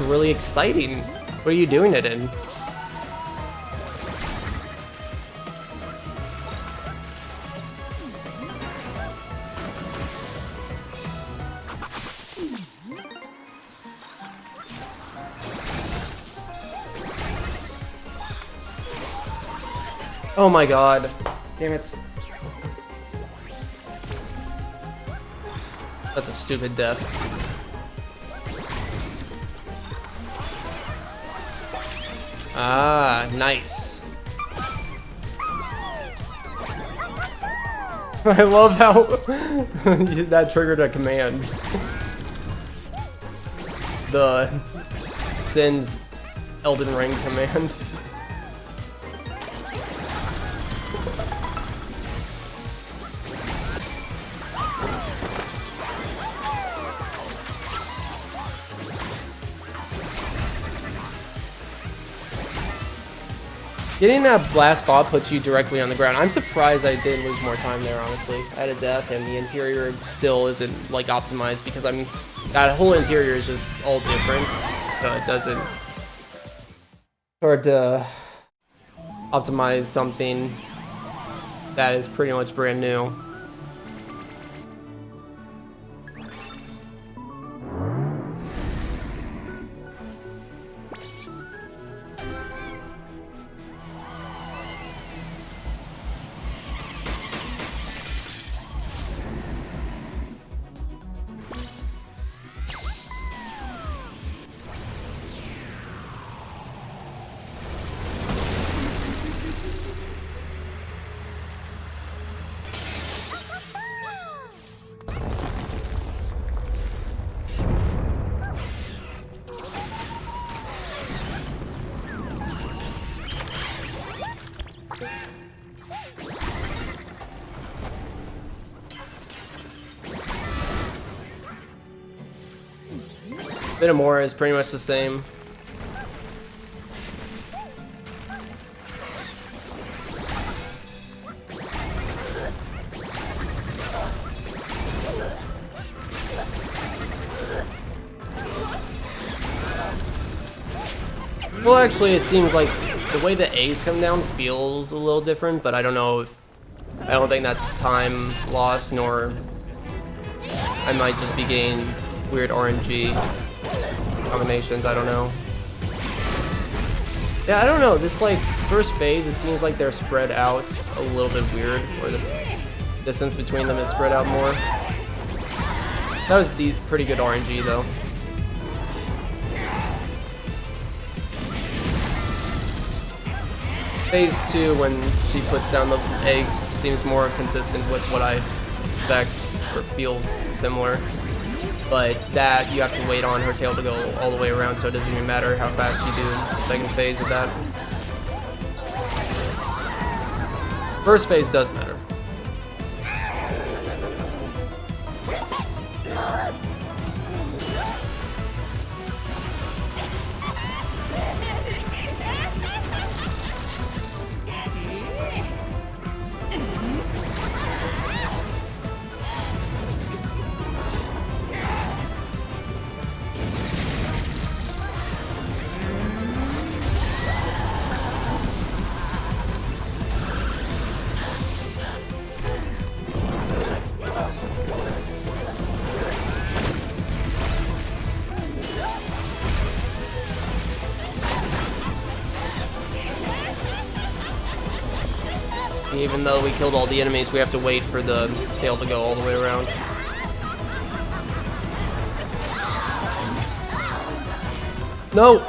really exciting. What are you doing it in? Oh my god. Damn it. That's a stupid death. Ah, nice. I love how that triggered a command. The Sin's Elden Ring command. Getting that blast bot puts you directly on the ground. I'm surprised I didn't lose more time there, honestly. I had a death, and the interior still isn't, like, optimized, because, I mean, that whole interior is just all different, so it doesn't... Hard to optimize something that is pretty much brand new. Minamora is pretty much the same. Well, actually, it seems like the way the A's come down feels a little different, but I don't know if... I don't think that's time loss, nor... I might just be getting weird RNG combinations, I don't know. Yeah, I don't know, this like first phase, it seems like they're spread out a little bit weird, or this distance between them is spread out more. That was pretty good RNG though. Phase 2, when she puts down the eggs, seems more consistent with what I expect, or feels similar. But that, you have to wait on her tail to go all the way around, so it doesn't even matter how fast you do the second phase of that. First phase does matter. Even though we killed all the enemies, we have to wait for the tail to go all the way around. No!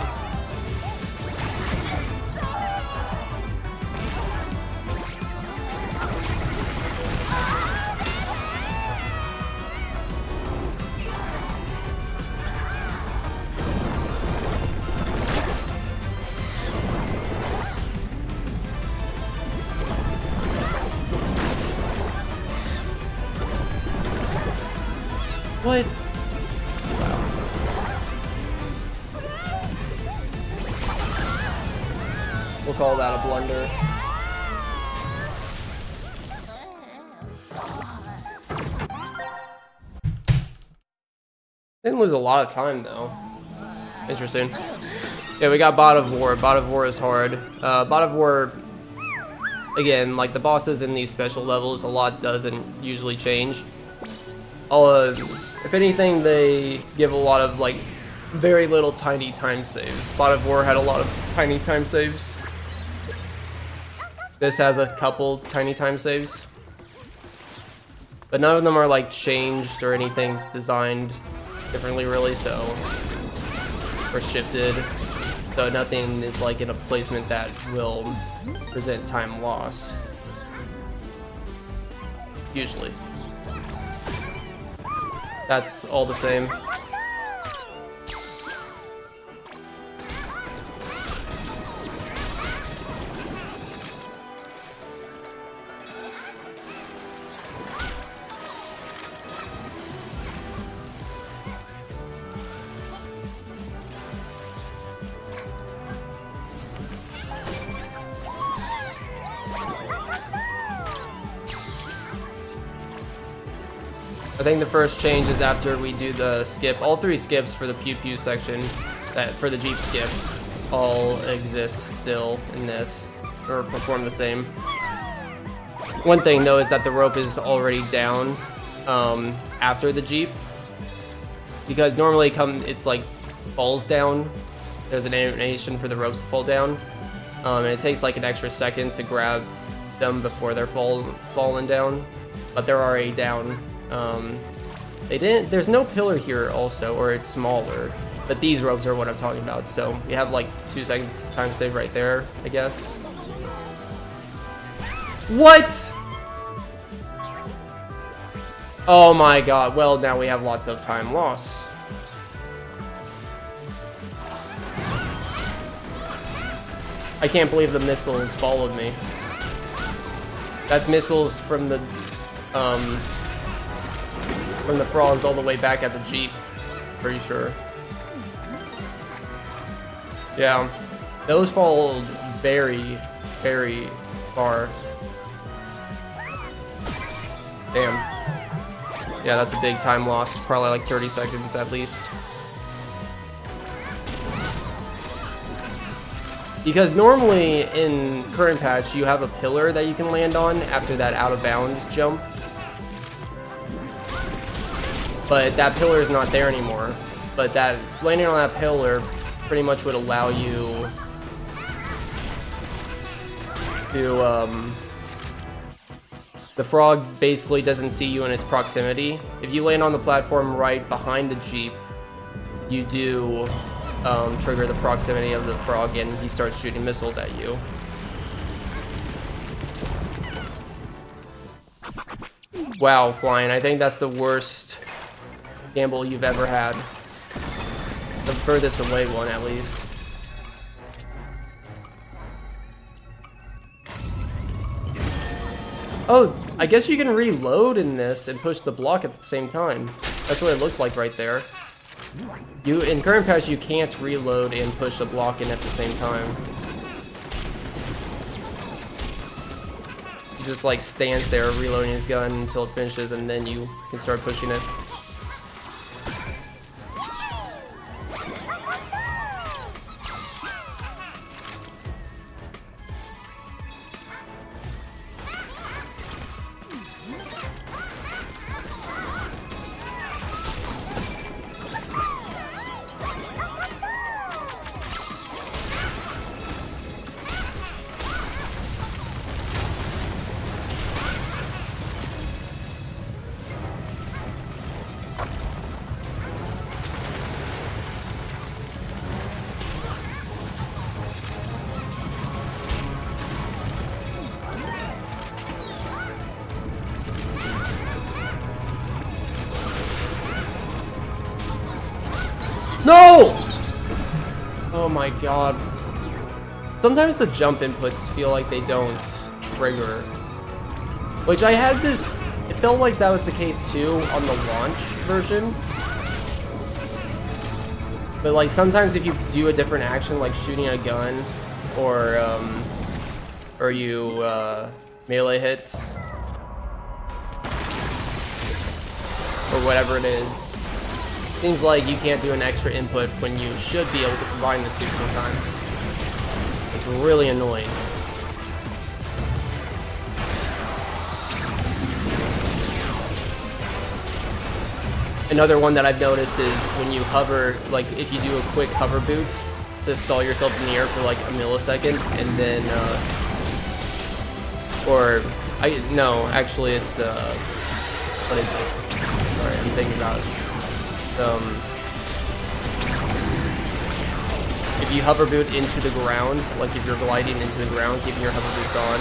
What? Wow. We'll call that a blunder. Didn't lose a lot of time though. Interesting. Yeah, we got Bot of War. Bot of War is hard. Bot of War, again, like the bosses in these special levels, a lot doesn't usually change. If anything, they give a lot of, like, very little tiny time saves. Bot of War had a lot of tiny time saves. This has a couple tiny time saves. But none of them are, like, changed or anything's designed differently, really, so... or shifted. So nothing is, like, in a placement that will present time loss. Usually. That's all the same. I think the first change is after we do the skip. All three skips for the Pew Pew section, that for the Jeep skip, all exist still in this, or perform the same. One thing though is that the rope is already down after the Jeep, because normally it's like falls down. There's an animation for the ropes to fall down, and it takes like an extra second to grab them before they're falling down, but they're already down. There's no pillar here also, or it's smaller, but these ropes are what I'm talking about, so we have like 2 seconds time save right there, I guess. What? Oh my god, well now we have lots of time loss. I can't believe the missiles followed me. That's missiles from the frogs all the way back at the Jeep, pretty sure. Yeah, those fall very, very far. Damn. Yeah, that's a big time loss, probably like 30 seconds at least. Because normally in current patch, you have a pillar that you can land on after that out of bounds jump. But that pillar is not there anymore. But that landing on that pillar pretty much would allow you to, the frog basically doesn't see you in its proximity. If you land on the platform right behind the Jeep, you do trigger the proximity of the frog and he starts shooting missiles at you. Wow, flying. I think that's the worst gamble you've ever had. The furthest away one, at least. Oh, I guess you can reload in this and push the block at the same time. That's what it looked like right there. In current patch, you can't reload and push the block in at the same time. He just like stands there reloading his gun until it finishes, and then you can start pushing it. Oh my god. Sometimes the jump inputs feel like they don't trigger. Which I had this... It felt like that was the case too on the launch version. But like sometimes if you do a different action like shooting a gun or you melee hits or whatever it is, seems like you can't do an extra input when you should be able to combine the two sometimes. It's really annoying. Another one that I've noticed is when you hover, like if you do a quick hover boot to stall yourself in the air for like a millisecond, and then, no, actually it's, what is it? Sorry, I'm thinking about it. If you hover boot into the ground, like if you're gliding into the ground, keeping your hover boots on,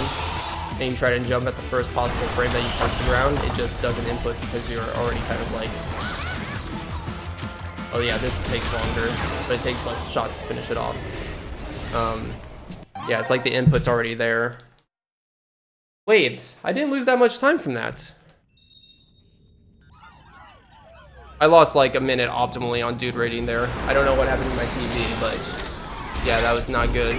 and you try to jump at the first possible frame that you touch the ground, it just doesn't input because you're already kind of like, oh yeah, this takes longer, but it takes less shots to finish it off. Yeah, it's like the input's already there. Wait, I didn't lose that much time from that. I lost like a minute optimally on dude rating there. I don't know what happened to my TV, but yeah, that was not good.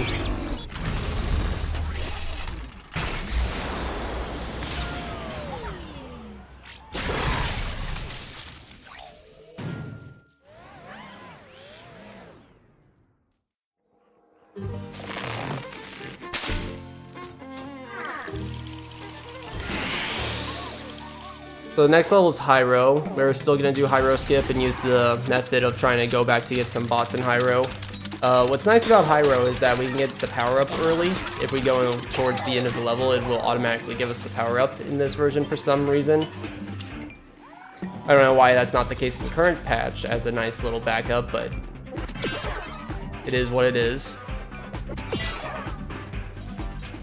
So the next level is high row. We're still gonna do high row skip and use the method of trying to go back to get some bots in high row. What's nice about high row is that we can get the power up early. If we go towards the end of the level, it will automatically give us the power up in this version for some reason. I don't know why that's not the case in the current patch as a nice little backup, but it is what it is.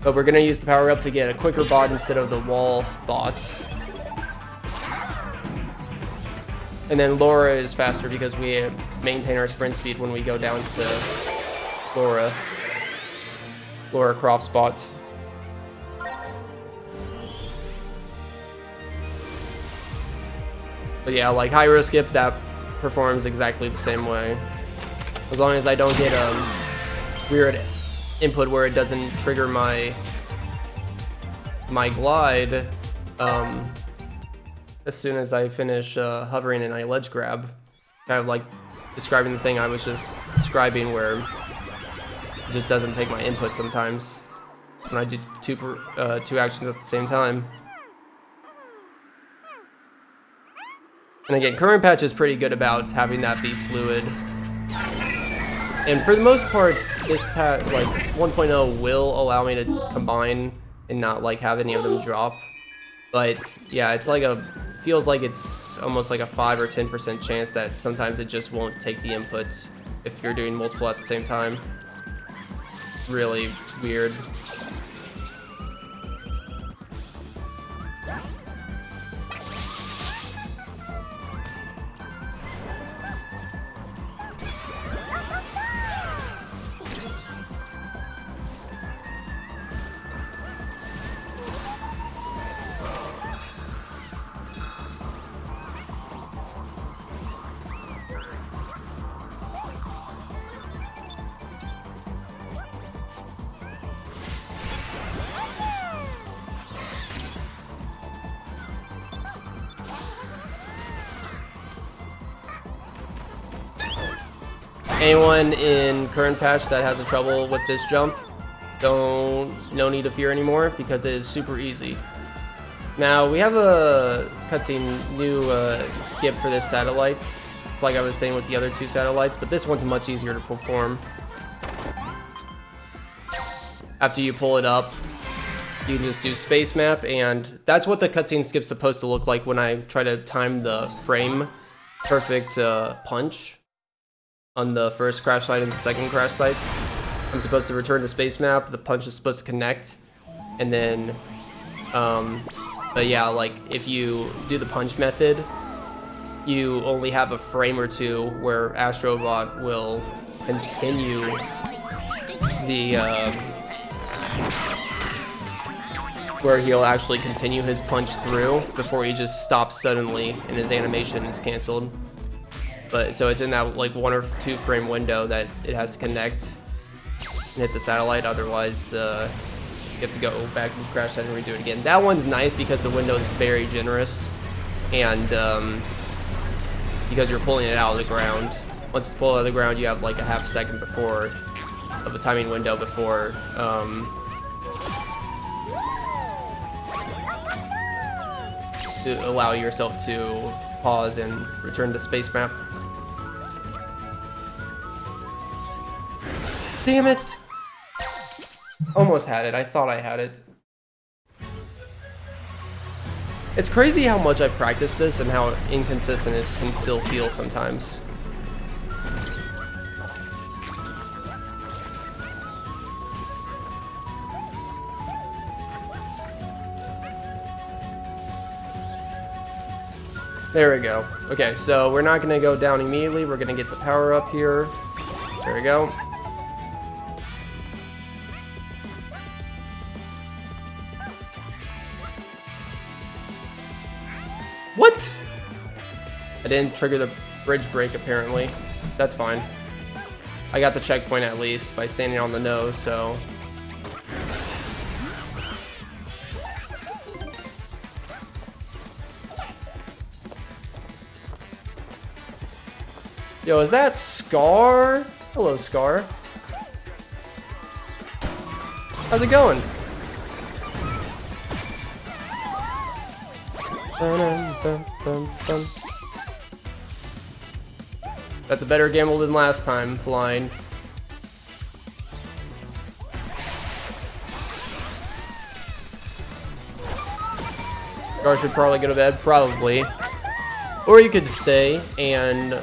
But we're gonna use the power up to get a quicker bot instead of the wall bot. And then Laura is faster because we maintain our sprint speed when we go down to Laura Croft's bot. But yeah, like high row skip, that performs exactly the same way. As long as I don't get a weird input where it doesn't trigger my glide, as soon as I finish hovering and I ledge grab, kind of like describing the thing I was just describing where it just doesn't take my input sometimes when I do two actions at the same time. And again, current patch is pretty good about having that be fluid. And for the most part, this patch, like 1.0, will allow me to combine and not like have any of them drop. But yeah, it's like feels like it's almost like a 5 or 10% chance that sometimes it just won't take the input if you're doing multiple at the same time. Really weird. Anyone in current patch that has a trouble with this jump, no need to fear anymore because it is super easy. Now we have a cutscene new skip for this satellite. It's like I was saying with the other two satellites, but this one's much easier to perform. After you pull it up, you can just do space map, and that's what the cutscene skip's supposed to look like when I try to time the frame perfect punch on the first crash site and the second crash site. I'm supposed to return to space map, the punch is supposed to connect, and then, but yeah, like if you do the punch method, you only have a frame or two where Astro Bot will continue the where he'll actually continue his punch through before he just stops suddenly and his animation is canceled. But so it's in that like 1 or 2 frame window that it has to connect and hit the satellite, otherwise you have to go back and crash that and redo it again. That one's nice because the window is very generous, and because you're pulling it out of the ground. Once it's pulled out of the ground, you have like a half second before of a timing window before to allow yourself to pause and return to space map. Damn it! Almost had it. I thought I had it. It's crazy how much I've practiced this and how inconsistent it can still feel sometimes. There we go. Okay, so we're not gonna go down immediately. We're gonna get the power up here. There we go. What? I didn't trigger the bridge break apparently. That's fine. I got the checkpoint at least by standing on the nose, so. Yo, is that Scar? Hello, Scar. How's it going? That's a better gamble than last time, flying. Scar should probably go to bed, probably. Or you could stay and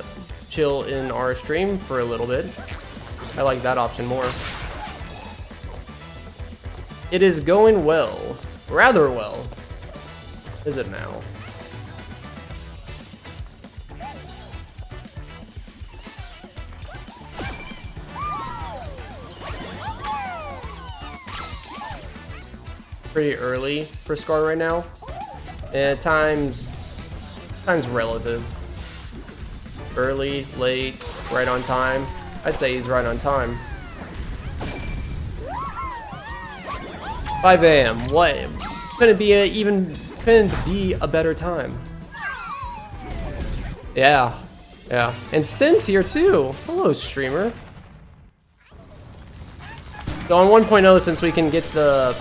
chill in our stream for a little bit. I like that option more. It is going well. Rather well. Is it now? Pretty early for Scar right now. And time's relative. Early, late, right on time. I'd say he's right on time. 5 a.m. What? Couldn't be a better time. Yeah. Yeah. And Sin's here too. Hello, streamer. So on 1.0, since we can get the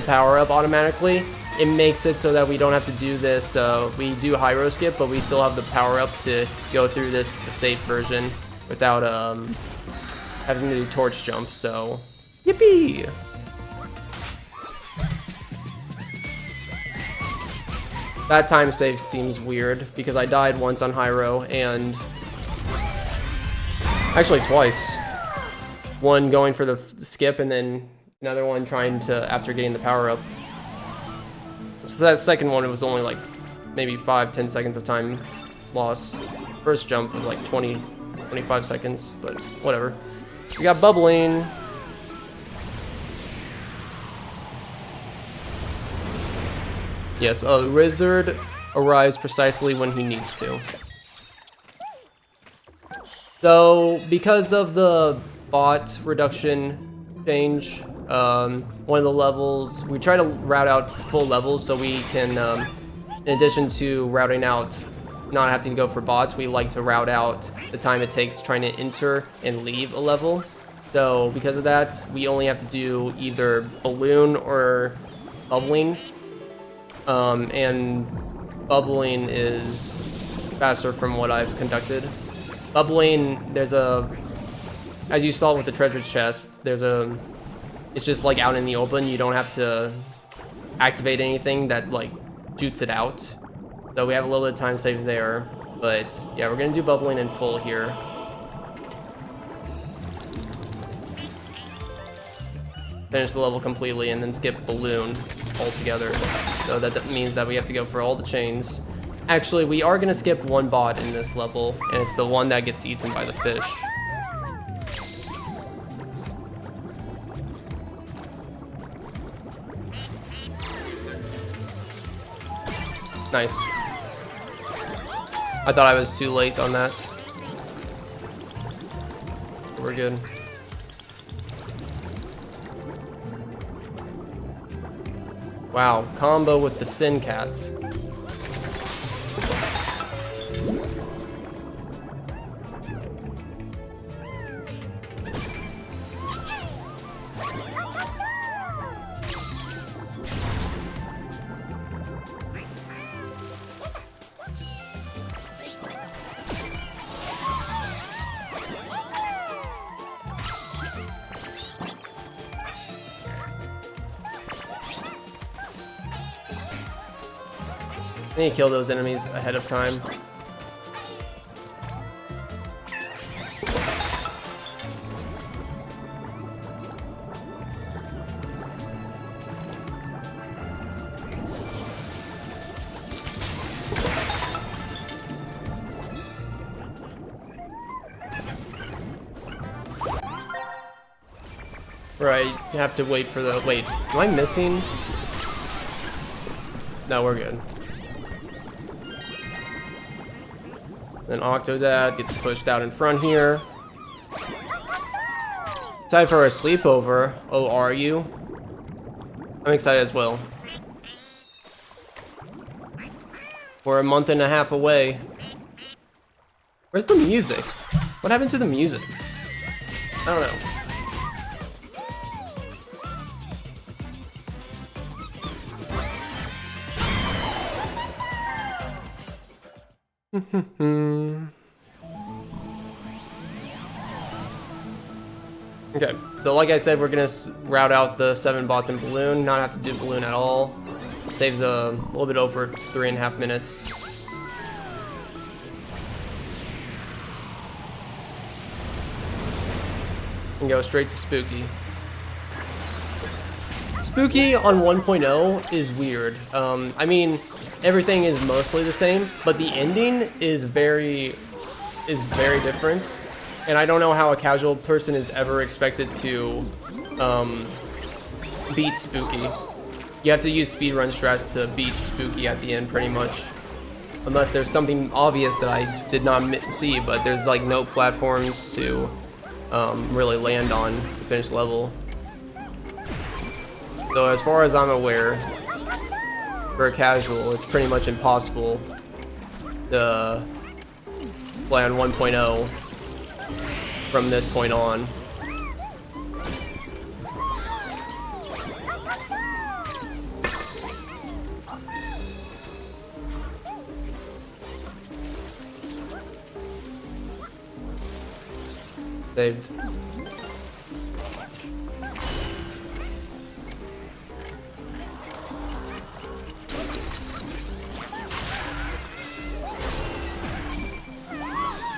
power up automatically, it makes it so that we don't have to do this. We do high-row skip, but we still have the power up to go through this, the safe version, without having to do torch jump. So, yippee! That time save seems weird because I died once on high-row and actually twice. One going for the skip and then another one trying to after getting the power up. So that second one, it was only like maybe 5-10 seconds of time loss. First jump was like 20-25 seconds, but whatever. We got bubbling. Yes, a wizard arrives precisely when he needs to. So, because of the bot reduction change, one of the levels, we try to route out full levels so we can, in addition to routing out, not having to go for bots, we like to route out the time it takes trying to enter and leave a level. So because of that, we only have to do either balloon or bubbling. And bubbling is faster from what I've conducted. Bubbling, there's a, as you saw with the treasure chest, there's a, it's just like out in the open. You don't have to activate anything that like shoots it out. So we have a little bit of time saved there. But yeah, we're gonna do bubbling in full here. Finish the level completely and then skip balloon altogether. So that means that we have to go for all the chains. Actually, we are gonna skip one bot in this level, and it's the one that gets eaten by the fish. Nice. I thought I was too late on that. We're good. Wow, combo with the Sin Cats. I need to kill those enemies ahead of time. Right, you have to wait for the... Wait, am I missing? No, we're good. Then Octodad gets pushed out in front here. Time for a sleepover. Oh, are you? I'm excited as well. We're a month and a half away. Where's the music? What happened to the music? I don't know. Okay, so like I said, we're gonna route out the 7 bots in balloon, not have to do balloon at all. Saves a little bit over 3.5 minutes. And go straight to Spooky. Spooky on 1.0 is weird. I mean, everything is mostly the same, but the ending is very different. And I don't know how a casual person is ever expected to beat Spooky. You have to use speedrun strats to beat Spooky at the end, pretty much. Unless there's something obvious that I did not see, but there's like no platforms to really land on to finish the level. So as far as I'm aware, for a casual, it's pretty much impossible to play on 1.0 from this point on. Saved.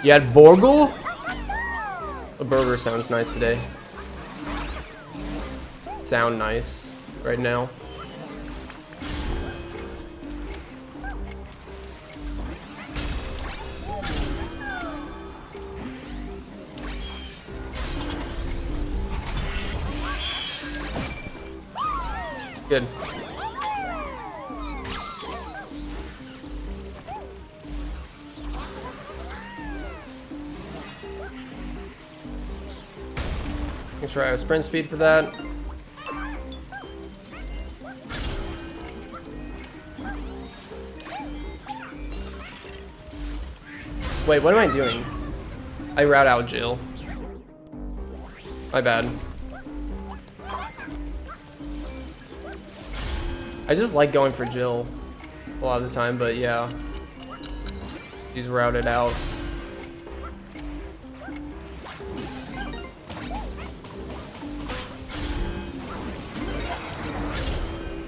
You had Borgle? A burger sounds nice today. Sound nice right now. Good. Make sure I have sprint speed for that. Wait, what am I doing? I route out Jill. My bad. I just like going for Jill a lot of the time, but yeah. She's routed out.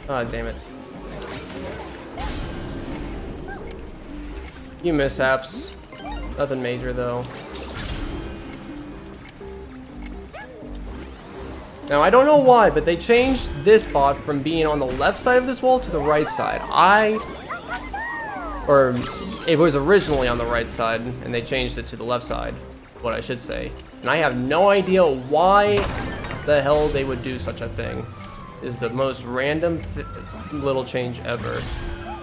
Ah, damn it. Few mishaps. Nothing major though. Now I don't know why, but they changed this bot from being on the left side of this wall to the right side. Or it was originally on the right side, and they changed it to the left side, what I should say. And I have no idea why the hell they would do such a thing. Is the most random little change ever.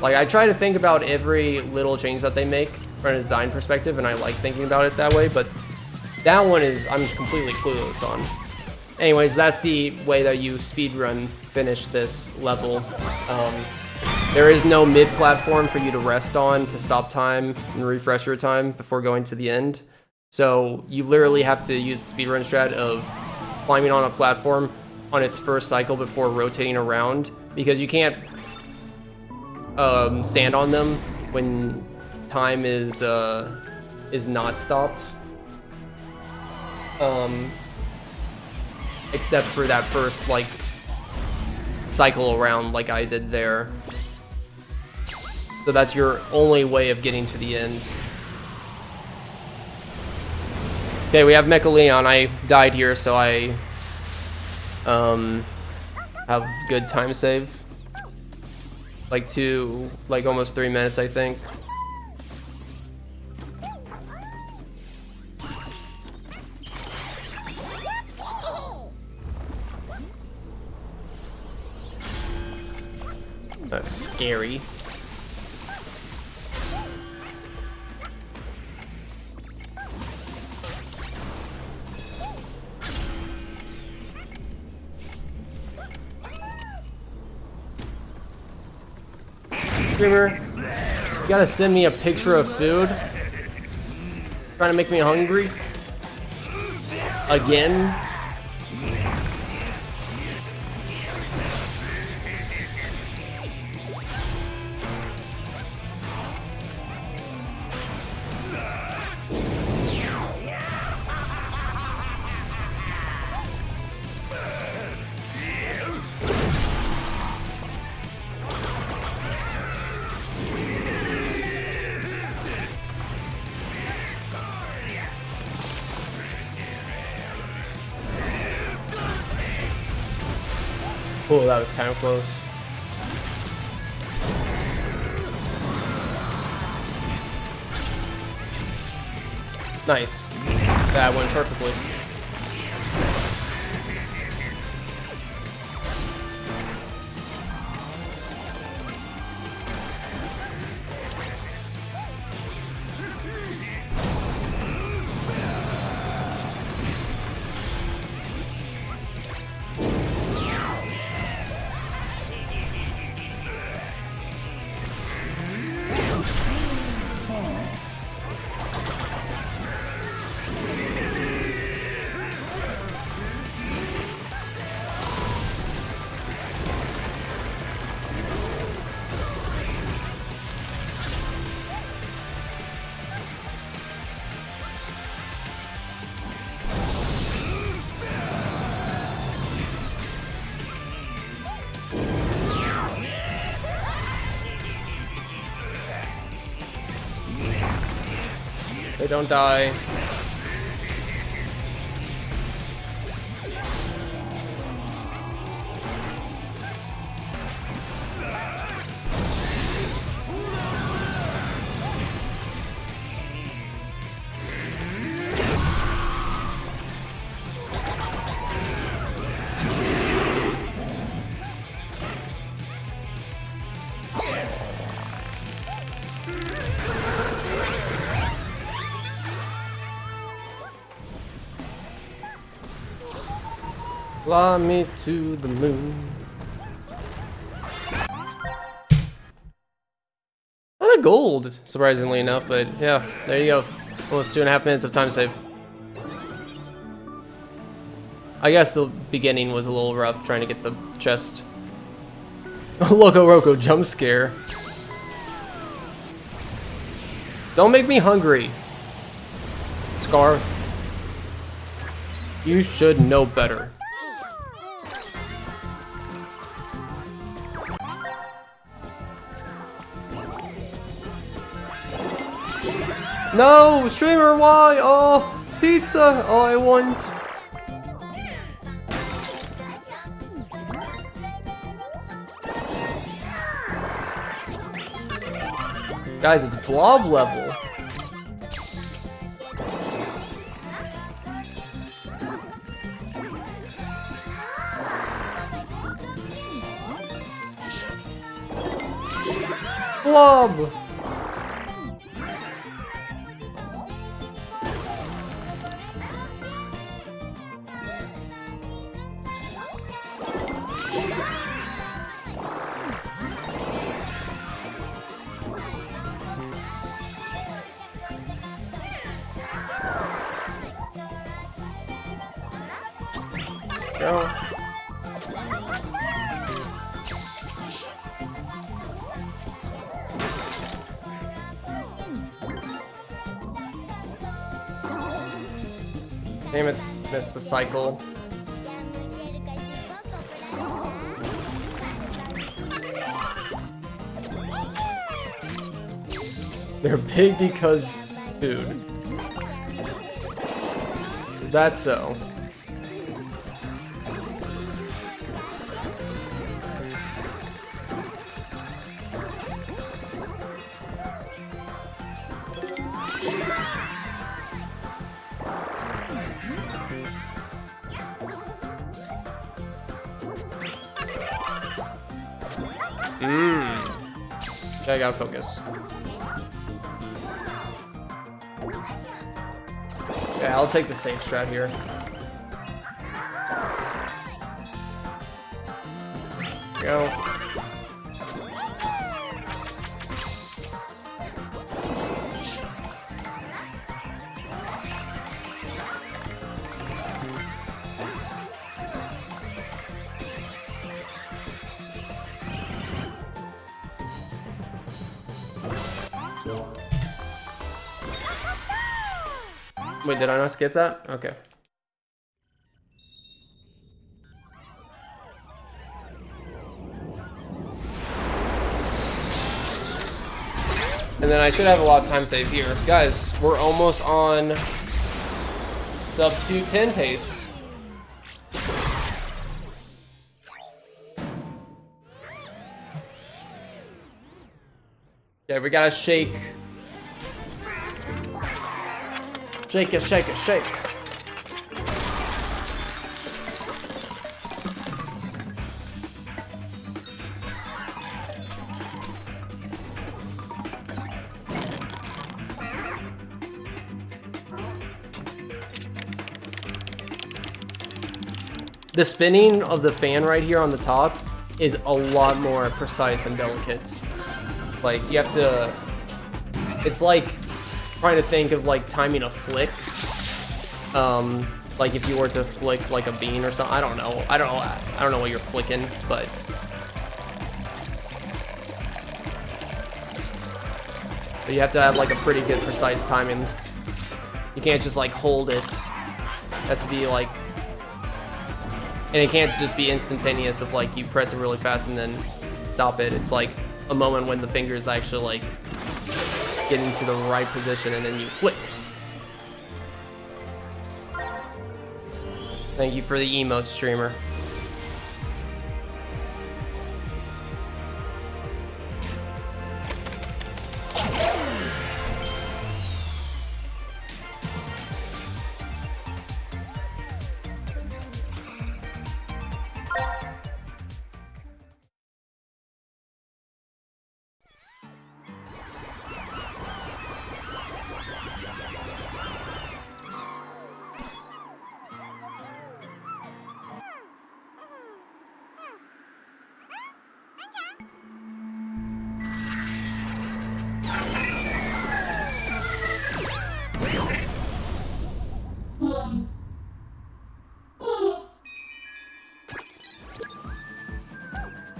Like, I try to think about every little change that they make from a design perspective, and I like thinking about it that way, but that one is, I'm completely clueless on. Anyways, that's the way that you speedrun finish this level. There is no mid-platform for you to rest on to stop time and refresh your time before going to the end. So you literally have to use the speedrun strat of climbing on a platform on its first cycle before rotating around, because you can't stand on them when time is not stopped. Except for that first like cycle around like I did there. So that's your only way of getting to the end. Okay, we have Mecha Leon. I died here, so I have good time save. Like almost 3 minutes, I think. That's scary. Streamer, you gotta send me a picture of food. Trying to make me hungry? Again? Oh, that was kind of close. Nice. That went perfectly. They don't die. Fly me to the moon. Not a gold, surprisingly enough, but yeah, there you go. Almost 2.5 minutes of time save. I guess the beginning was a little rough trying to get the chest. Loco Roco jump scare. Don't make me hungry. Scar. You should know better. No, streamer, why? Oh, pizza. Oh, I want. Guys, it's blob level. Blob! Go. Damn it, missed the cycle. They're big because food. Is that so? I gotta focus. Yeah, I'll take the safe strat here. Go. Wait, did I not skip that? Okay. And then I should have a lot of time save here. Guys, we're almost on sub 210 pace. Yeah, we gotta shake. Shake it, shake it, shake. The spinning of the fan right here on the top is a lot more precise and delicate. Like, you have to... It's like trying to think of like timing a flick. Like if you were to flick like a bean or something. I don't know what you're flicking, but you have to have like a pretty good precise timing. You can't just like hold it. It has to be like, and it can't just be instantaneous of like you press it really fast and then stop it. It's like a moment when the fingers actually like get into the right position and then you flick. Thank you for the emote, streamer.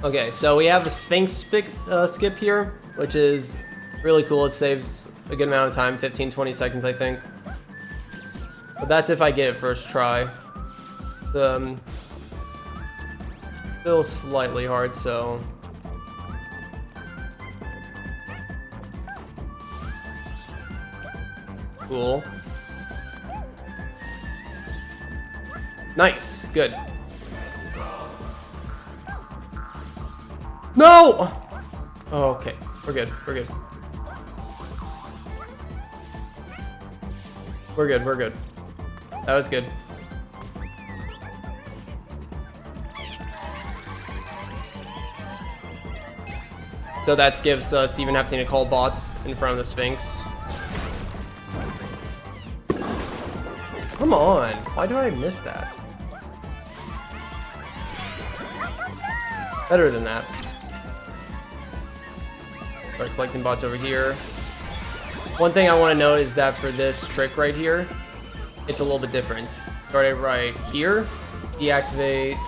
Okay, so we have a Sphinx skip here, which is really cool. It saves a good amount of time, 15-20 seconds, I think. But that's if I get it first try. Still slightly hard, so... Cool. Nice, good. No! Oh, okay, we're good, we're good. We're good, we're good. That was good. So that skips us even having to call bots in front of the Sphinx. Come on, why do I miss that? Better than that. Start collecting bots over here. One thing I want to note is that for this trick right here, it's a little bit different. Start it right here, deactivate.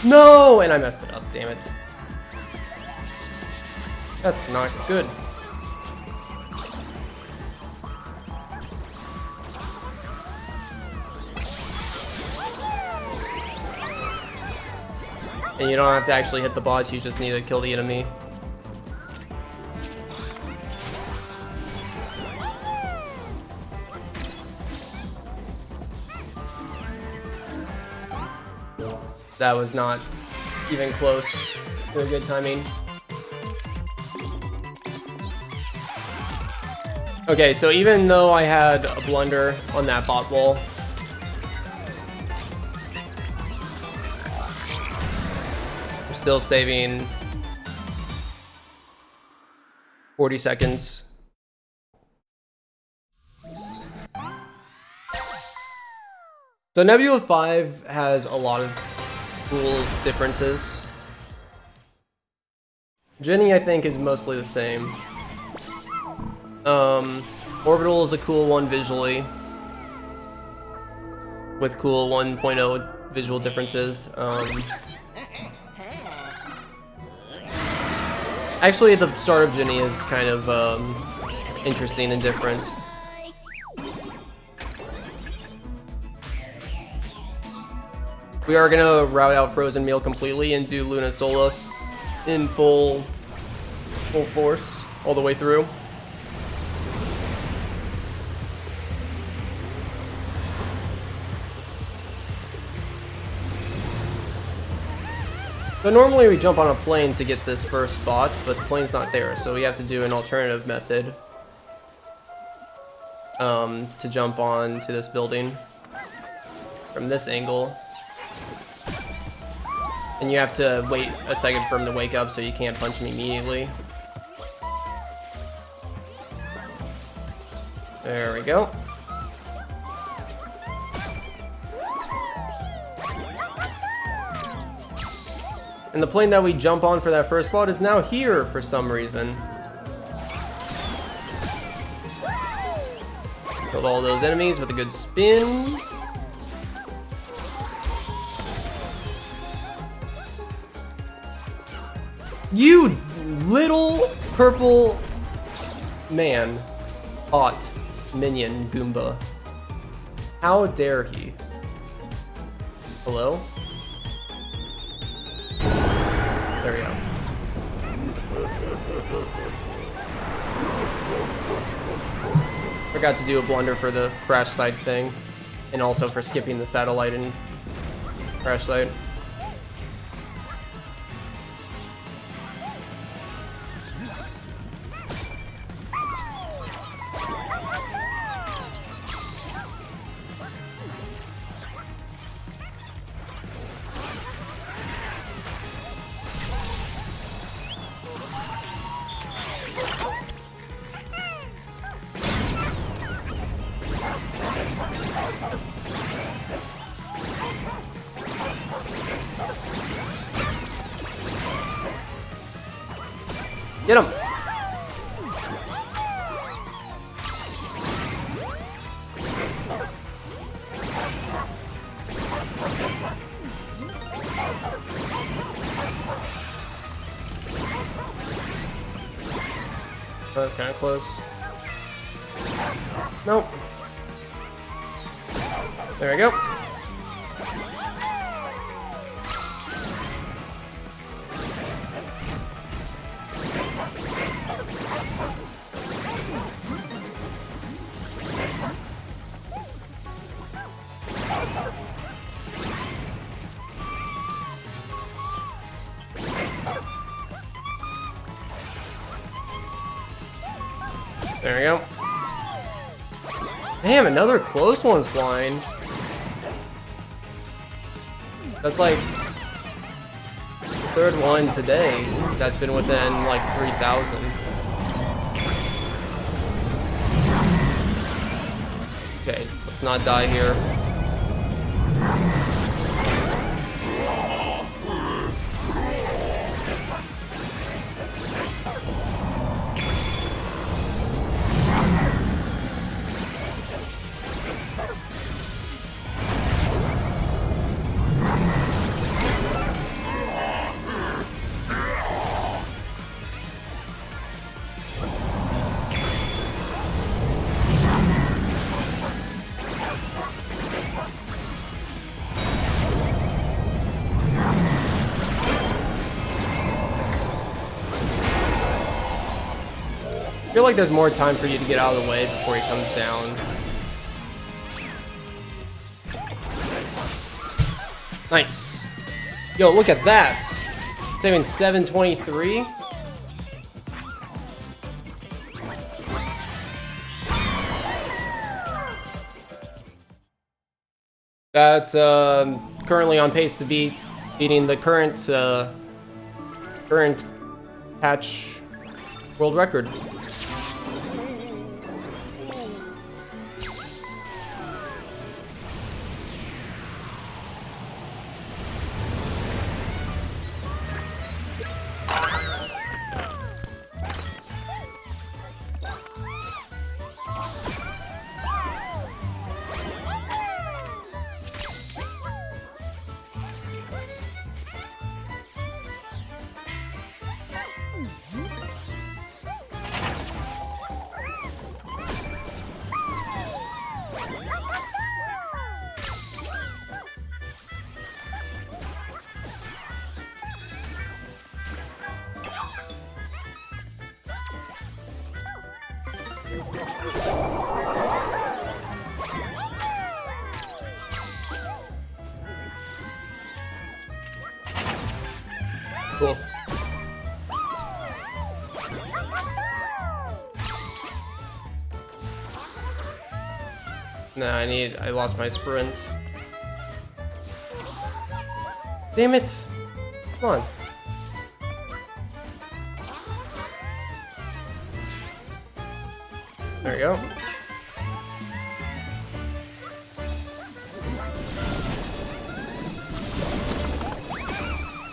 No, and I messed it up, damn it. That's not good. And you don't have to actually hit the boss, you just need to kill the enemy. That was not even close to a good timing. Okay, so even though I had a blunder on that bot wall, I'm still saving 40 seconds. So Nebulla 5 has a lot of cool differences. Jenny, I think, is mostly the same. Orbital is a cool one visually, with cool 1.0 visual differences. Actually, the start of Jenny is kind of interesting and different. We are gonna route out Frozen Meal completely and do Luna Sola in full force all the way through. So normally we jump on a plane to get this first spot, but the plane's not there, so we have to do an alternative method to jump on to this building from this angle. And you have to wait a second for him to wake up so you can't punch him immediately. There we go. And the plane that we jump on for that first spot is now here for some reason. Killed all those enemies with a good spin. You little purple man, bot, minion, Goomba. How dare he? Hello? There we go. Forgot to do a blunder for the crash site thing, and also for skipping the satellite and crash site. Get him! That was kind of close. Nope. There we go. There we go. Damn, another close one flying. That's like the third one today. that's been within like 3,000. Okay, let's not die here. I feel like there's more time for you to get out of the way before he comes down. Nice. Yo, look at that. Saving 723. That's currently on pace to beating the current patch world record. Cool. Nah, I lost my sprint. Damn it! Come on. There you go.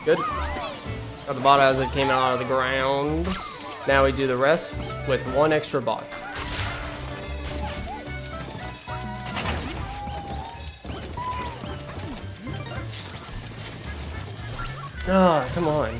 Good. Got the bot as it came out of the ground. Now we do the rest with one extra bot. Ah, come on.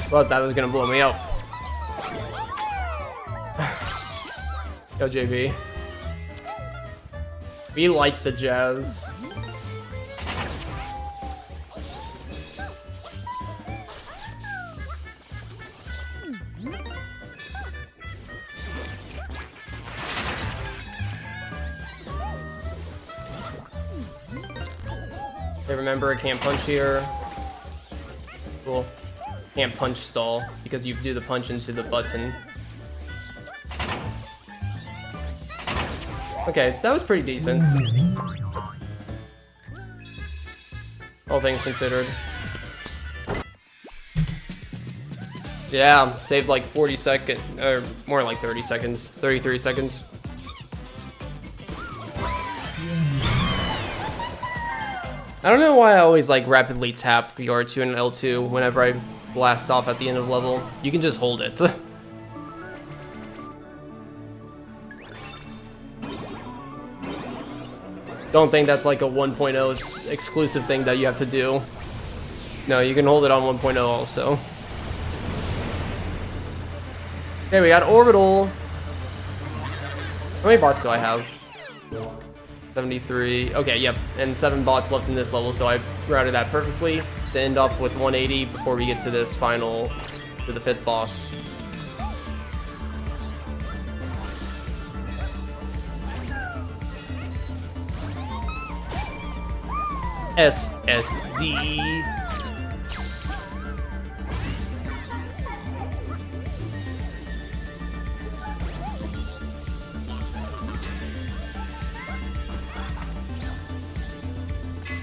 Thought that was gonna blow me up. Yo, JV. We like the jazz. Okay, remember, I can't punch here. Cool. Can't punch stall because you do the punch into the button. Okay, that was pretty decent. All things considered. Yeah, saved like 40 seconds, or more like 30 seconds, 33 seconds. I don't know why I always like rapidly tap the R2 and L2 whenever I blast off at the end of level. You can just hold it. Don't think that's like a 1.0 exclusive thing that you have to do. No, you can hold it on 1.0 also. Okay, we got Orbital. How many bots do I have? 73. Okay, yep. And 7 bots left in this level, so I routed that perfectly to end up with 180 before we get to this final to the 5th boss. SSD.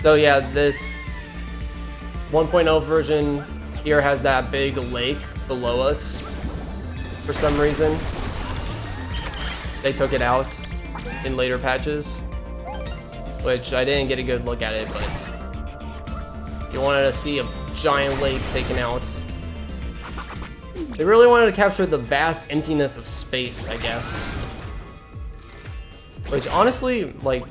So yeah, this 1.0 version here has that big lake below us for some reason. They took it out in later patches, which I didn't get a good look at it, but you wanted to see a giant lake taken out. They really wanted to capture the vast emptiness of space, I guess. Which honestly, like,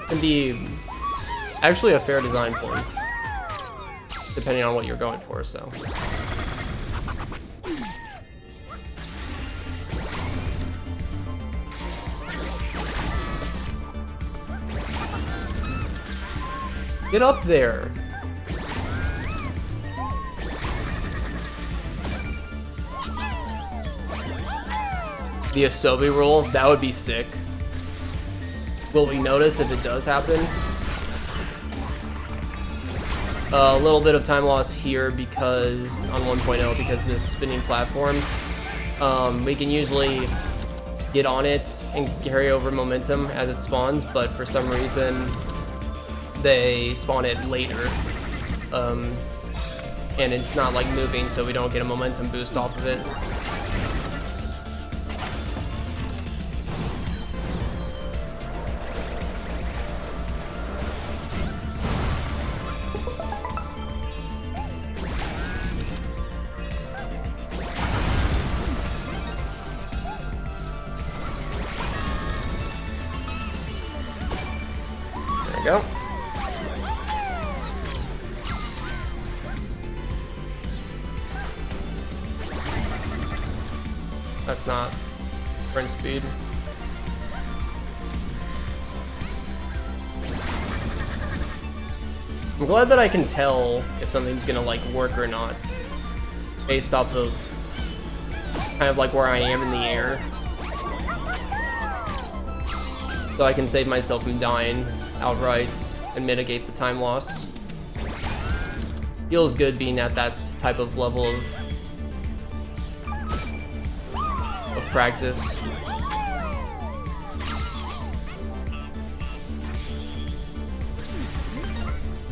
can be actually a fair design point, depending on what you're going for, so. Get up there! The Asobi roll, that would be sick. Will we notice if it does happen? A little bit of time loss here because on 1.0 because this spinning platform, we can usually get on it and carry over momentum as it spawns, but for some reason they spawn it later, and it's not like moving, so we don't get a momentum boost off of it. There we go. That's not sprint speed. I'm glad that I can tell if something's gonna like work or not based off of kind of like where I am in the air. So I can save myself from dying outright and mitigate the time loss. Feels good being at that type of level of practice.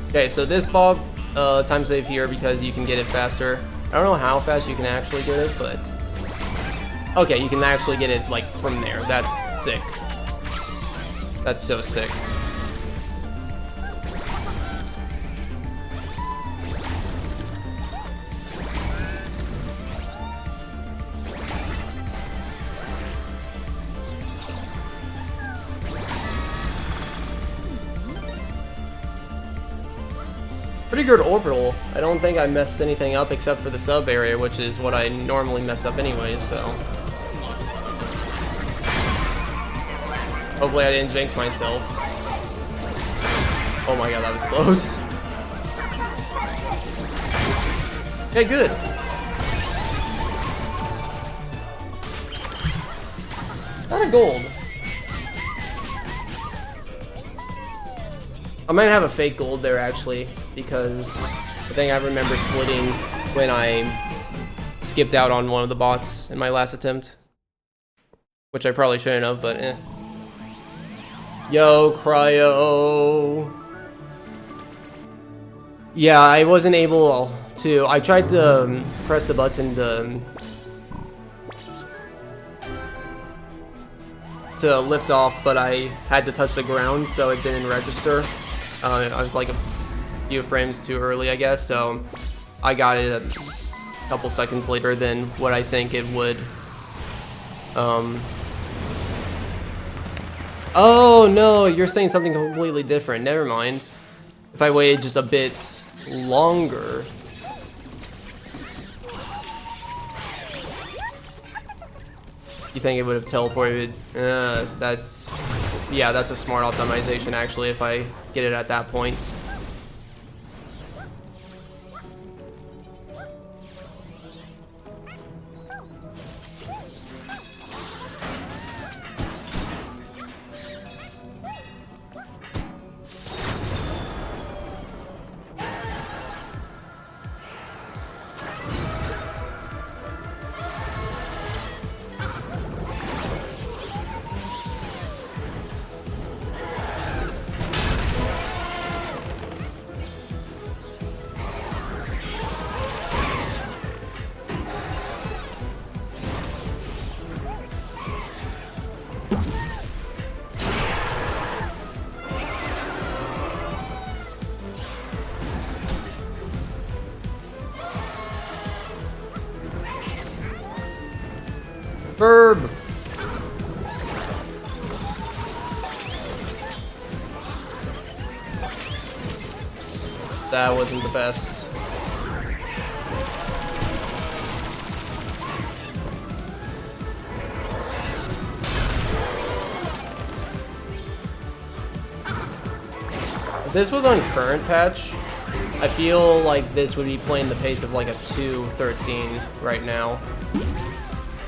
Okay, so this Bob time save here because you can get it faster. I don't know how fast you can actually get it, but okay, you can actually get it like from there. That's sick. That's so sick. Pretty good orbital. I don't think I messed anything up except for the sub area, which is what I normally mess up anyways, so. Hopefully I didn't jinx myself. Oh my god, that was close. Okay, good. Not a gold. I might have a fake gold there actually, because I think I remember splitting when I skipped out on one of the bots in my last attempt. Which I probably shouldn't have, but eh. Yo, Cryo. Yeah, I wasn't able to. I tried to press the button to lift off, but I had to touch the ground, so it didn't register. I was like a few frames too early, I guess, so I got it a couple seconds later than what I think it would. Oh no, you're saying something completely different. Never mind. If I waited just a bit longer. You think it would have teleported? That's Yeah, that's a smart optimization actually if I get it at that point. Verb. That wasn't the best. If this was on current patch, I feel like this would be playing the pace of like a 2:13 right now.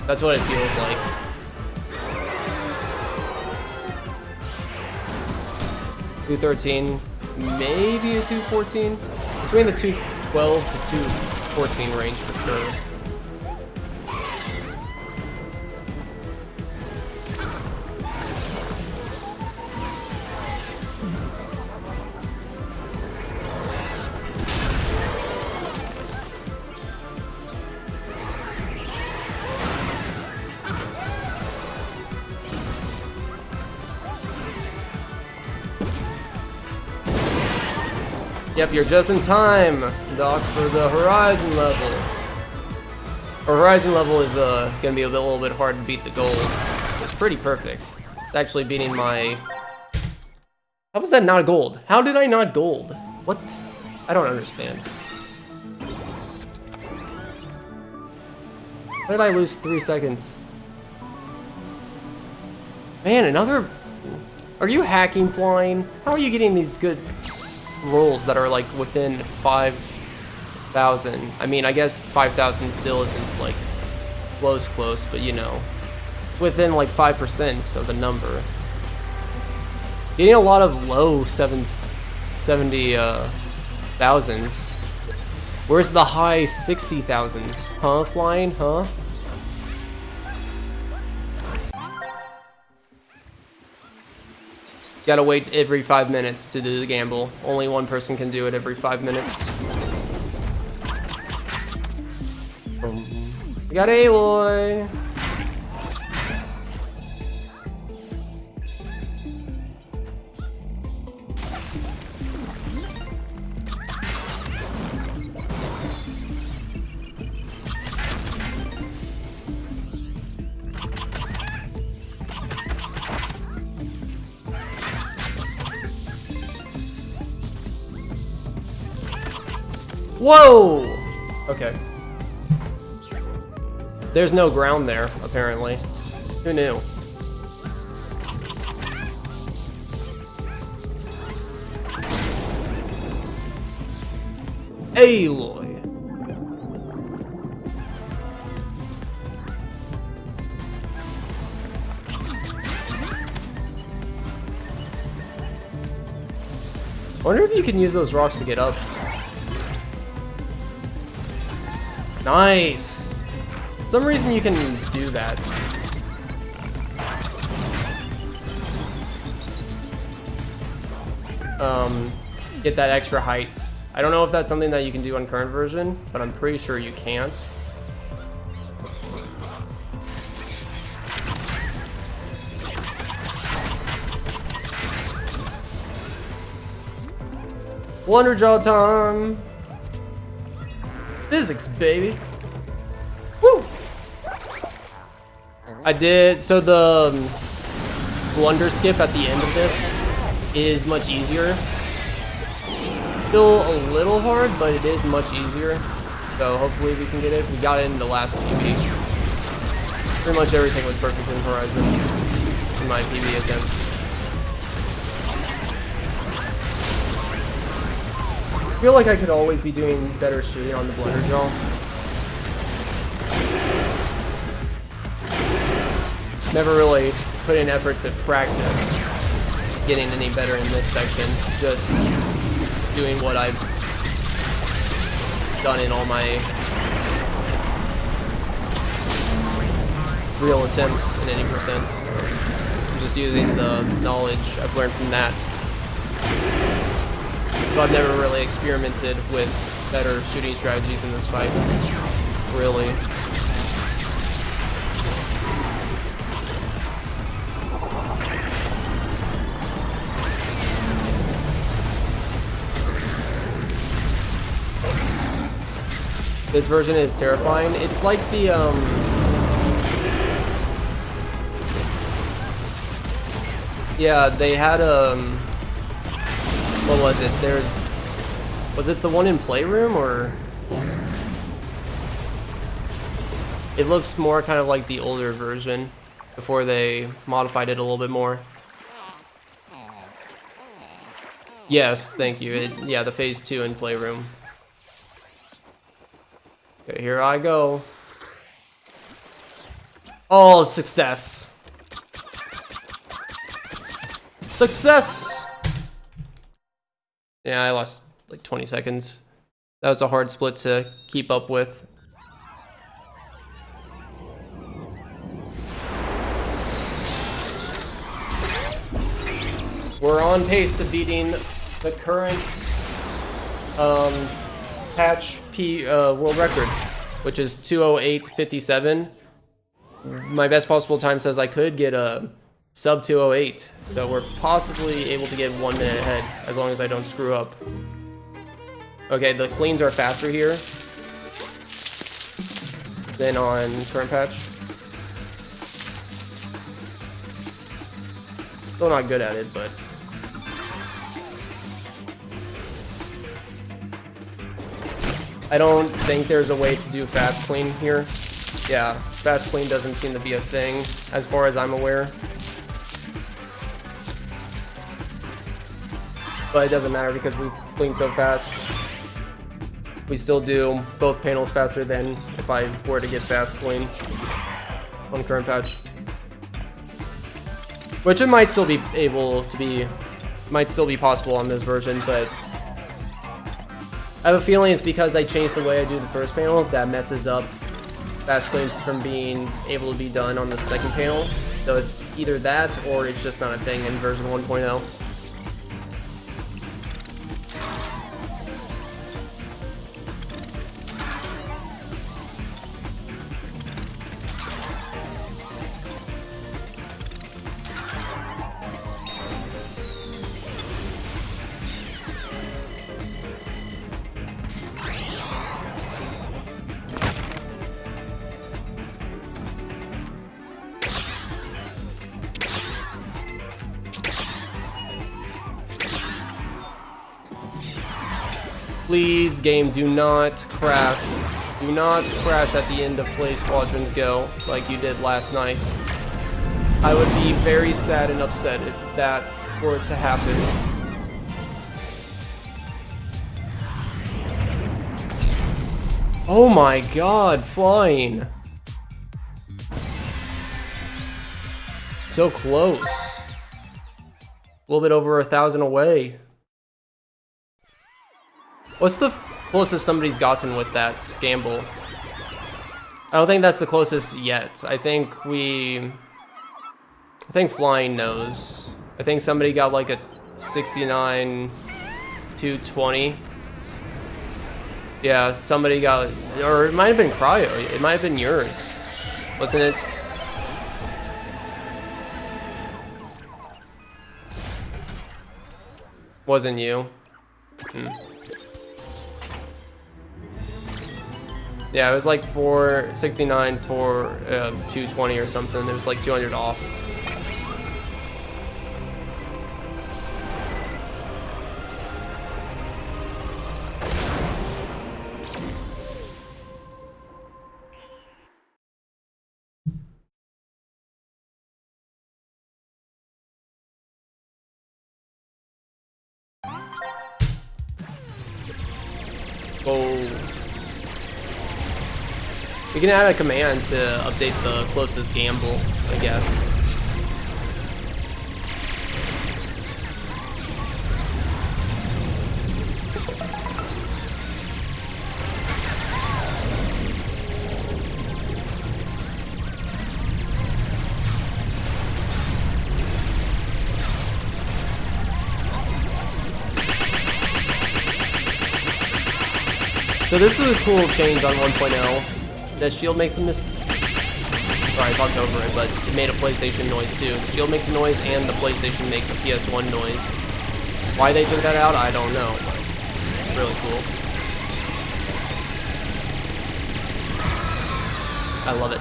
That's what it feels like. $213, maybe a 214. Between the 212 to 214 range for sure. Yep, you're just in time, Doc, for the Horizon level. Our Horizon level is gonna be a little bit hard to beat the gold. It's pretty perfect. It's actually beating my... How was that not gold? How did I not gold? What? I don't understand. Why did I lose 3 seconds? Man, another... Are you hacking flying? How are you getting these good... rolls that are like within 5,000. I mean, I guess 5,000 still isn't like close, but you know, it's within like 5% of the number. Getting a lot of low 70,000s. Where's the high 60,000s? Huh, flying? Huh? Gotta wait every 5 minutes to do the gamble. Only one person can do it every 5 minutes. We got Aloy. Whoa! Okay. There's no ground there, apparently. Who knew? Aloy. I wonder if you can use those rocks to get up. Nice! For some reason you can do that. Get that extra height. I don't know if that's something that you can do on current version, but I'm pretty sure you can't. Wonder Jaw time! Physics, baby! Woo! I did, so the blunder skip at the end of this is much easier. Still a little hard, but it is much easier. So hopefully we can get it. We got it in the last PB. Pretty much everything was perfect in Horizon in my PB attempt. I feel like I could always be doing better shooting on the blender jaw. Never really put in effort to practice getting any better in this section. Just doing what I've done in all my real attempts in any percent. Just using the knowledge I've learned from that. So I've never really experimented with better shooting strategies in this fight. Really. This version is terrifying. It's like the yeah, they had what was it? Was it the one in Playroom, or it looks more kind of like the older version before they modified it a little bit more. Yes, thank you. Yeah, the phase 2 in Playroom. Okay, here I go. Oh, success. Success! Yeah, I lost like 20 seconds. That was a hard split to keep up with. We're on pace to beating the current patch world record, which is 2:08:57. My best possible time says I could get a sub 2:08, so we're possibly able to get 1 minute ahead as long as I don't screw up. Okay, the cleans are faster here than on current patch. Still not good at it, but I don't think there's a way to do fast clean here. Yeah, fast clean doesn't seem to be a thing as far as I'm aware. But it doesn't matter because we clean so fast. We still do both panels faster than if I were to get fast clean on current patch. Which it might still be might still be possible on this version, but I have a feeling it's because I changed the way I do the first panel that messes up fast clean from being able to be done on the second panel. So it's either that or it's just not a thing in version 1.0. Please, game, do not crash. Do not crash at the end of Play Squadrons Go like you did last night. I would be very sad and upset if that were to happen. Oh my god, flying. So close. A little bit over 1,000 away. What's the closest somebody's gotten with that gamble? I don't think that's the closest yet. I think flying knows. I think somebody got like a 69 220. Yeah, somebody got, or it might have been Cryo. It might have been yours, wasn't it? Wasn't you? Yeah, it was like 469 for 220 or something. It was like 200 off. Oh. We can add a command to update the closest gamble, I guess. So this is a cool change on 1.0. The shield makes a sorry, I talked over it, but it made a PlayStation noise too. The shield makes a noise and the PlayStation makes a PS1 noise. Why they took that out, I don't know, but it's really cool. I love it.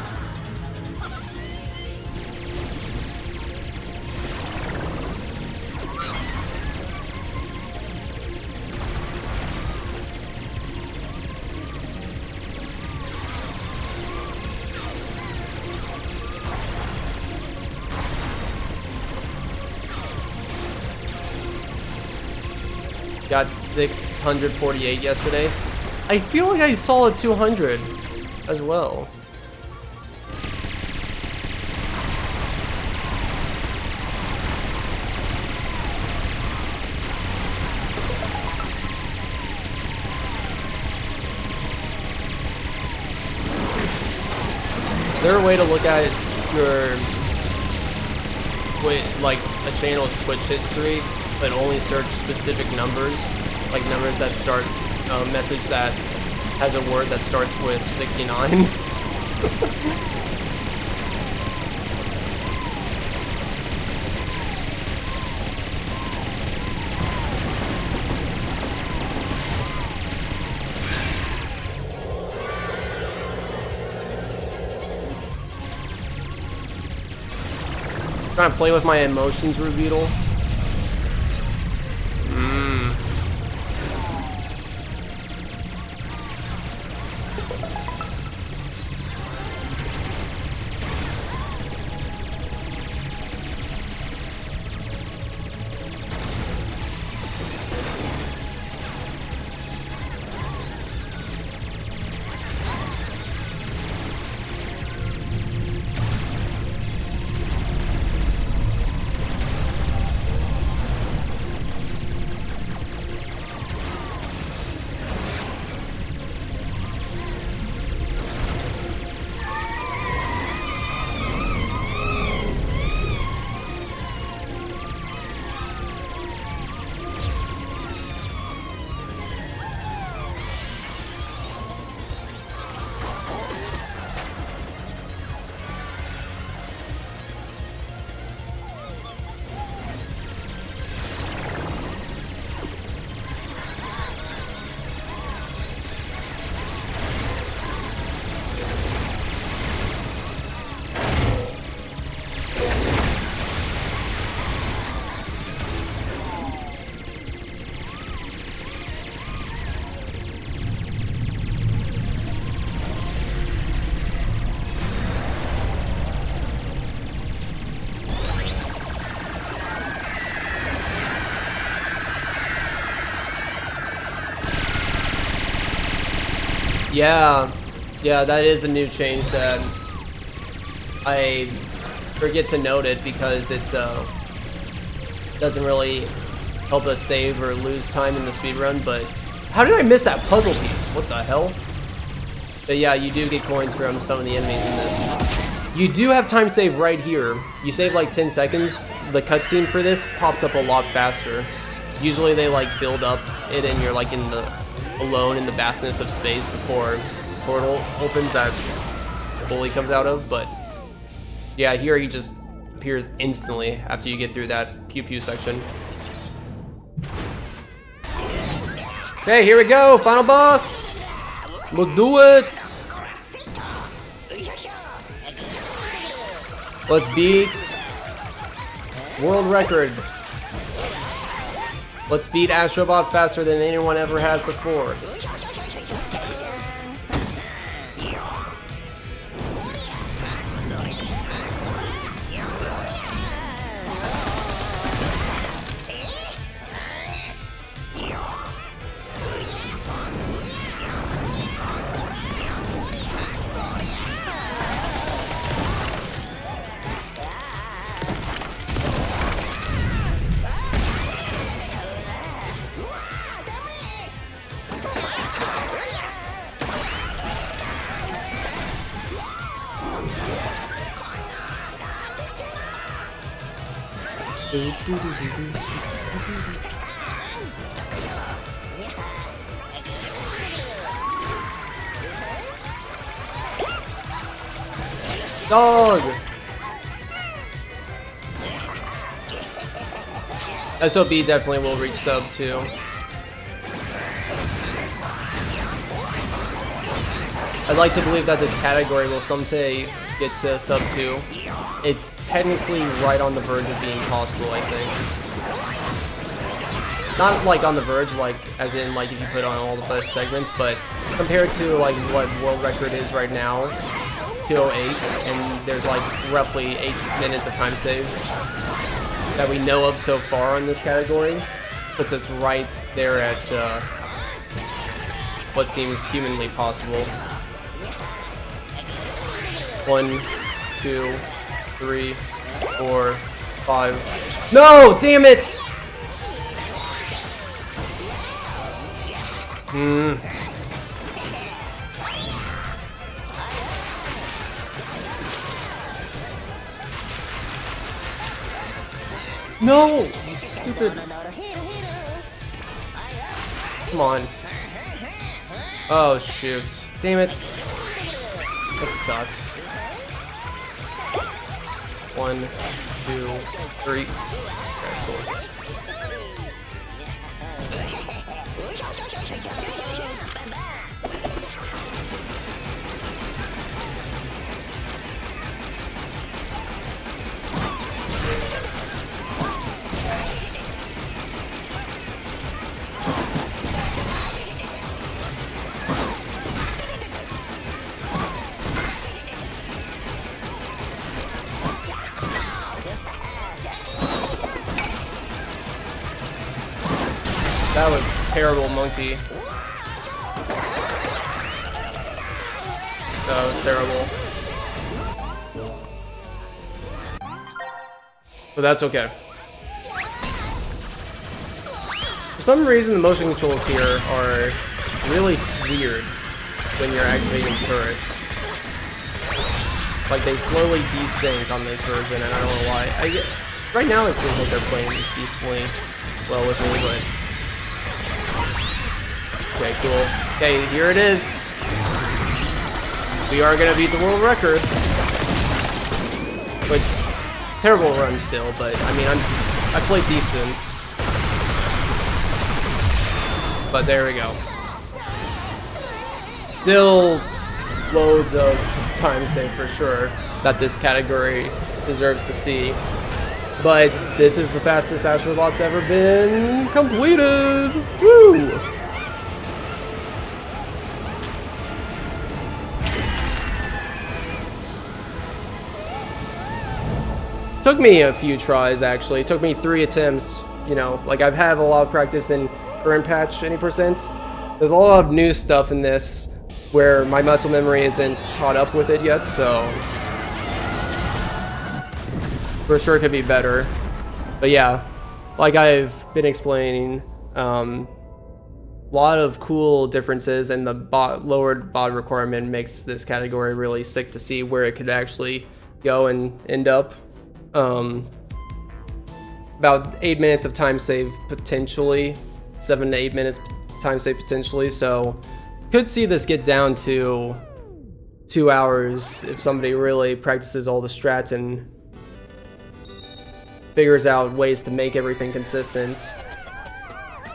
Got 648 yesterday. I feel like I saw a 200 as well. Is there a way to look at your like a channel's Twitch history, but only search specific numbers, like numbers that start a message that has a word that starts with 69? Trying to play with my emotions, Rubeetle. Yeah, that is a new change that I forget to note it because it's doesn't really help us save or lose time in the speedrun. But how did I miss that puzzle piece? What the hell? But yeah, you do get coins from some of the enemies in this. You do have time save right here. You save like 10 seconds. The cutscene for this pops up a lot faster. Usually they like build up it and you're like alone in the vastness of space before the portal opens that bully comes out of. But yeah, here he just appears instantly after you get through that pew pew section. Okay, here we go, final boss. We'll do it. Let's beat world record. Let's beat ASTRO BOT faster than anyone ever has before. Dog! SOB definitely will reach sub too. I'd like to believe that this category will someday get to sub 2. It's technically right on the verge of being possible, I think. Not like on the verge, like as in like if you put on all the best segments, but compared to like what world record is right now, 208, and there's like roughly 8 minutes of time save that we know of so far in this category, puts us right there at what seems humanly possible. 1, 2, 3, 4, 5. No! Damn it! No! Stupid. Come on. Oh shoot. Damn it. That sucks. 1, 2, 3. Okay, cool. That was terrible, monkey. That was terrible. But that's okay. For some reason, the motion controls here are really weird when you're activating turrets. Like, they slowly desync on this version, and I don't know why. Right now, it seems like they're playing decently well with me, but... Okay, cool. Okay, here it is. We are gonna beat the world record. Which, terrible run still, but I mean, I played decent. But there we go. Still loads of time save for sure that this category deserves to see. But this is the fastest Astro Bot's ever been completed. Woo! Took me a few tries, actually. It took me 3 attempts. You know, like I've had a lot of practice in current patch any percent. There's a lot of new stuff in this where my muscle memory isn't caught up with it yet, so for sure it could be better. But yeah, like I've been explaining, a lot of cool differences, and the lowered bot requirement makes this category really sick to see where it could actually go and end up. About 8 minutes of time save potentially, 7 to 8 minutes time save potentially, so could see this get down to 2 hours if somebody really practices all the strats and figures out ways to make everything consistent.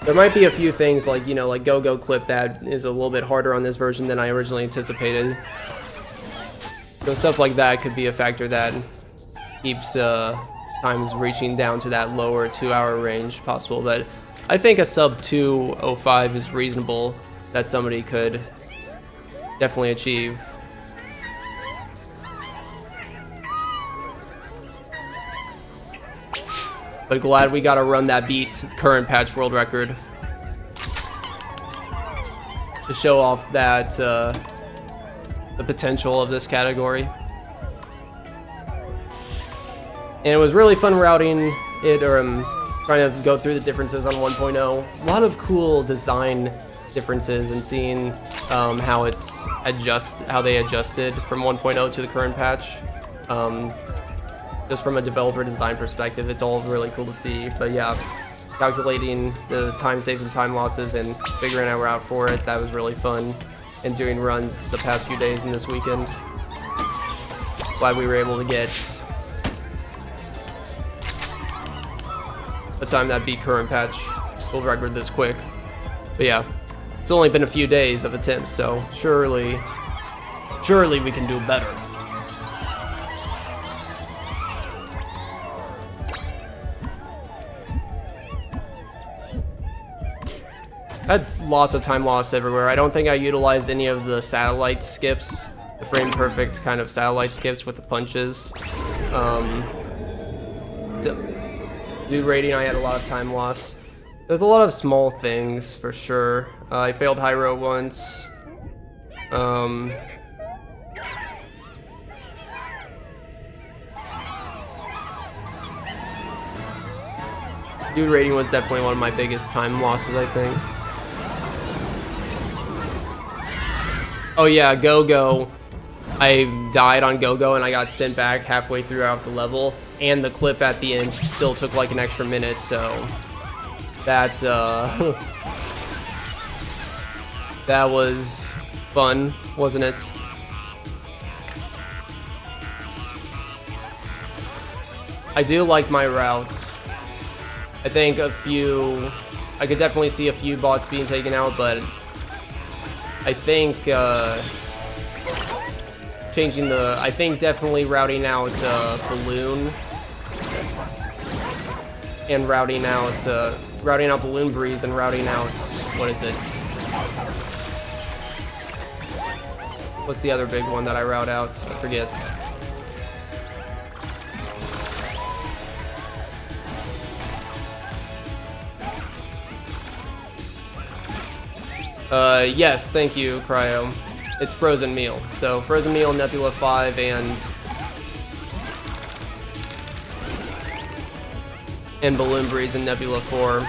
There might be a few things like, you know, like go-go clip that is a little bit harder on this version than I originally anticipated. So stuff like that could be a factor that keeps times reaching down to that lower 2-hour range possible, but I think a sub 2:05 is reasonable that somebody could definitely achieve. But glad we got to run that beat current patch world record to show off that the potential of this category. And it was really fun routing it, or trying to go through the differences on 1.0. A lot of cool design differences, and seeing how they adjusted from 1.0 to the current patch. just from a developer design perspective, it's all really cool to see. But yeah, calculating the time saves and time losses and figuring out a route for it, that was really fun. And doing runs the past few days and this weekend. Glad we were able to get a time that beat current patch world record this quick. But yeah, it's only been a few days of attempts, so surely we can do better. Had lots of time loss everywhere. I don't think I utilized any of the satellite skips, the frame perfect kind of satellite skips with the punches. Dude rating, I had a lot of time loss. There's a lot of small things for sure. I failed high row once. Dude rating was definitely one of my biggest time losses, I think. Oh yeah, Go-Go. I died on Go-Go and I got sent back halfway throughout the level, and the clip at the end still took like an extra minute, so that's that was fun, wasn't it? I do like my routes. I think I could definitely see a few bots being taken out, but I think I think definitely routing out Balloon and routing out Balloon Breeze and routing out, what is it? What's the other big one that I route out? I forget. Yes, thank you, Cryo. It's Frozen Meal. So, Frozen Meal, Nebulla 5, and Balloon Breeze and Nebulla 4.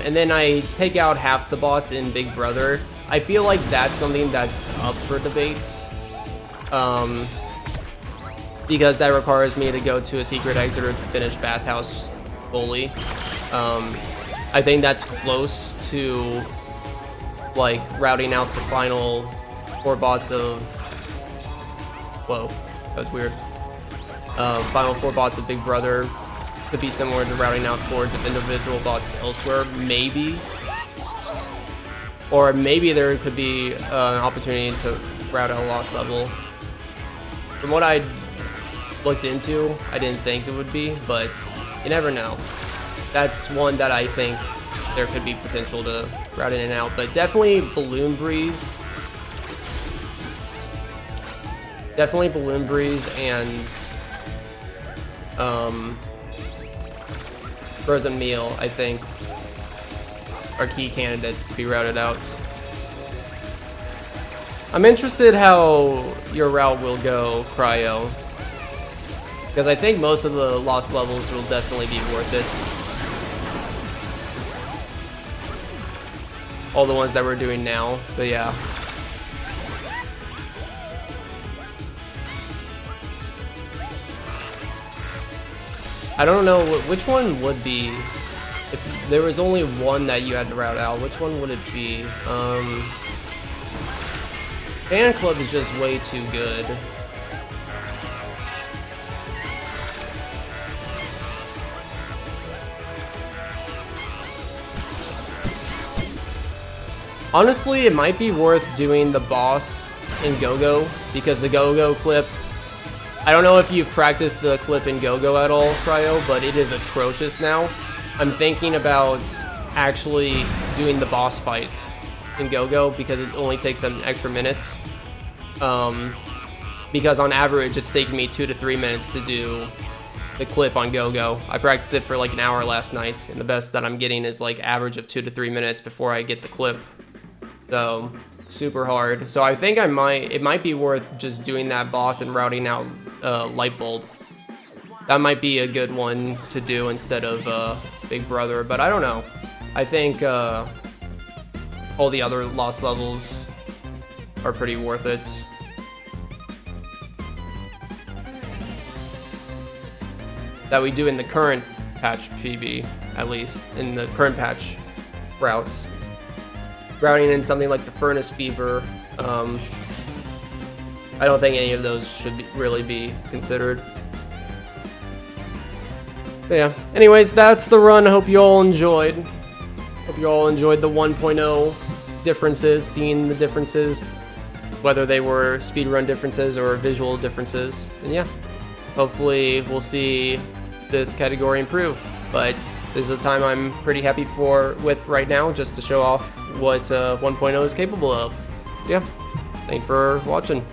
And then I take out half the bots in Big Brother. I feel like that's something that's up for debate. Because that requires me to go to a secret exit to finish Bathhouse fully. I think that's close to like routing out the final 4 bots of, whoa, that was weird. Final 4 bots of Big Brother could be similar to routing out 4 individual bots elsewhere, maybe. Or maybe there could be an opportunity to route out a lost level. From what I looked into, I didn't think it would be, but you never know. That's one that I think there could be potential to route in and out, but definitely Balloon Breeze. Definitely Balloon Breeze and Frozen Meal, I think, are key candidates to be routed out. I'm interested how your route will go, Cryo, because I think most of the lost levels will definitely be worth it. All the ones that we're doing now, but yeah. I don't know which one would be, if there was only one that you had to route out, which one would it be? Fan Club is just way too good. Honestly, it might be worth doing the boss in Go-Go, because the Go-Go clip, I don't know if you've practiced the clip in Go-Go at all, Cryo, but it is atrocious now. I'm thinking about actually doing the boss fight in Go-Go, because it only takes an extra minutes. Because on average, it's taking me 2 to 3 minutes to do the clip on Go-Go. I practiced it for like an hour last night, and the best that I'm getting is like average of 2 to 3 minutes before I get the clip. So, super hard. So I think it might be worth just doing that boss and routing out Light Bulb. That might be a good one to do instead of Big Brother, but I don't know. I think all the other lost levels are pretty worth it. that we do in the current patch PB, at least in the current patch routes. Routing in something like the Furnace Fever, I don't think any of those should really be considered. But yeah, anyways, that's the run. I hope you all enjoyed. Hope you all enjoyed the 1.0 differences, seeing the differences, whether they were speedrun differences or visual differences. And yeah, hopefully we'll see this category improve. But this is a time I'm pretty happy with right now, just to show off what 1.0 is capable of. Yeah, thanks for watching.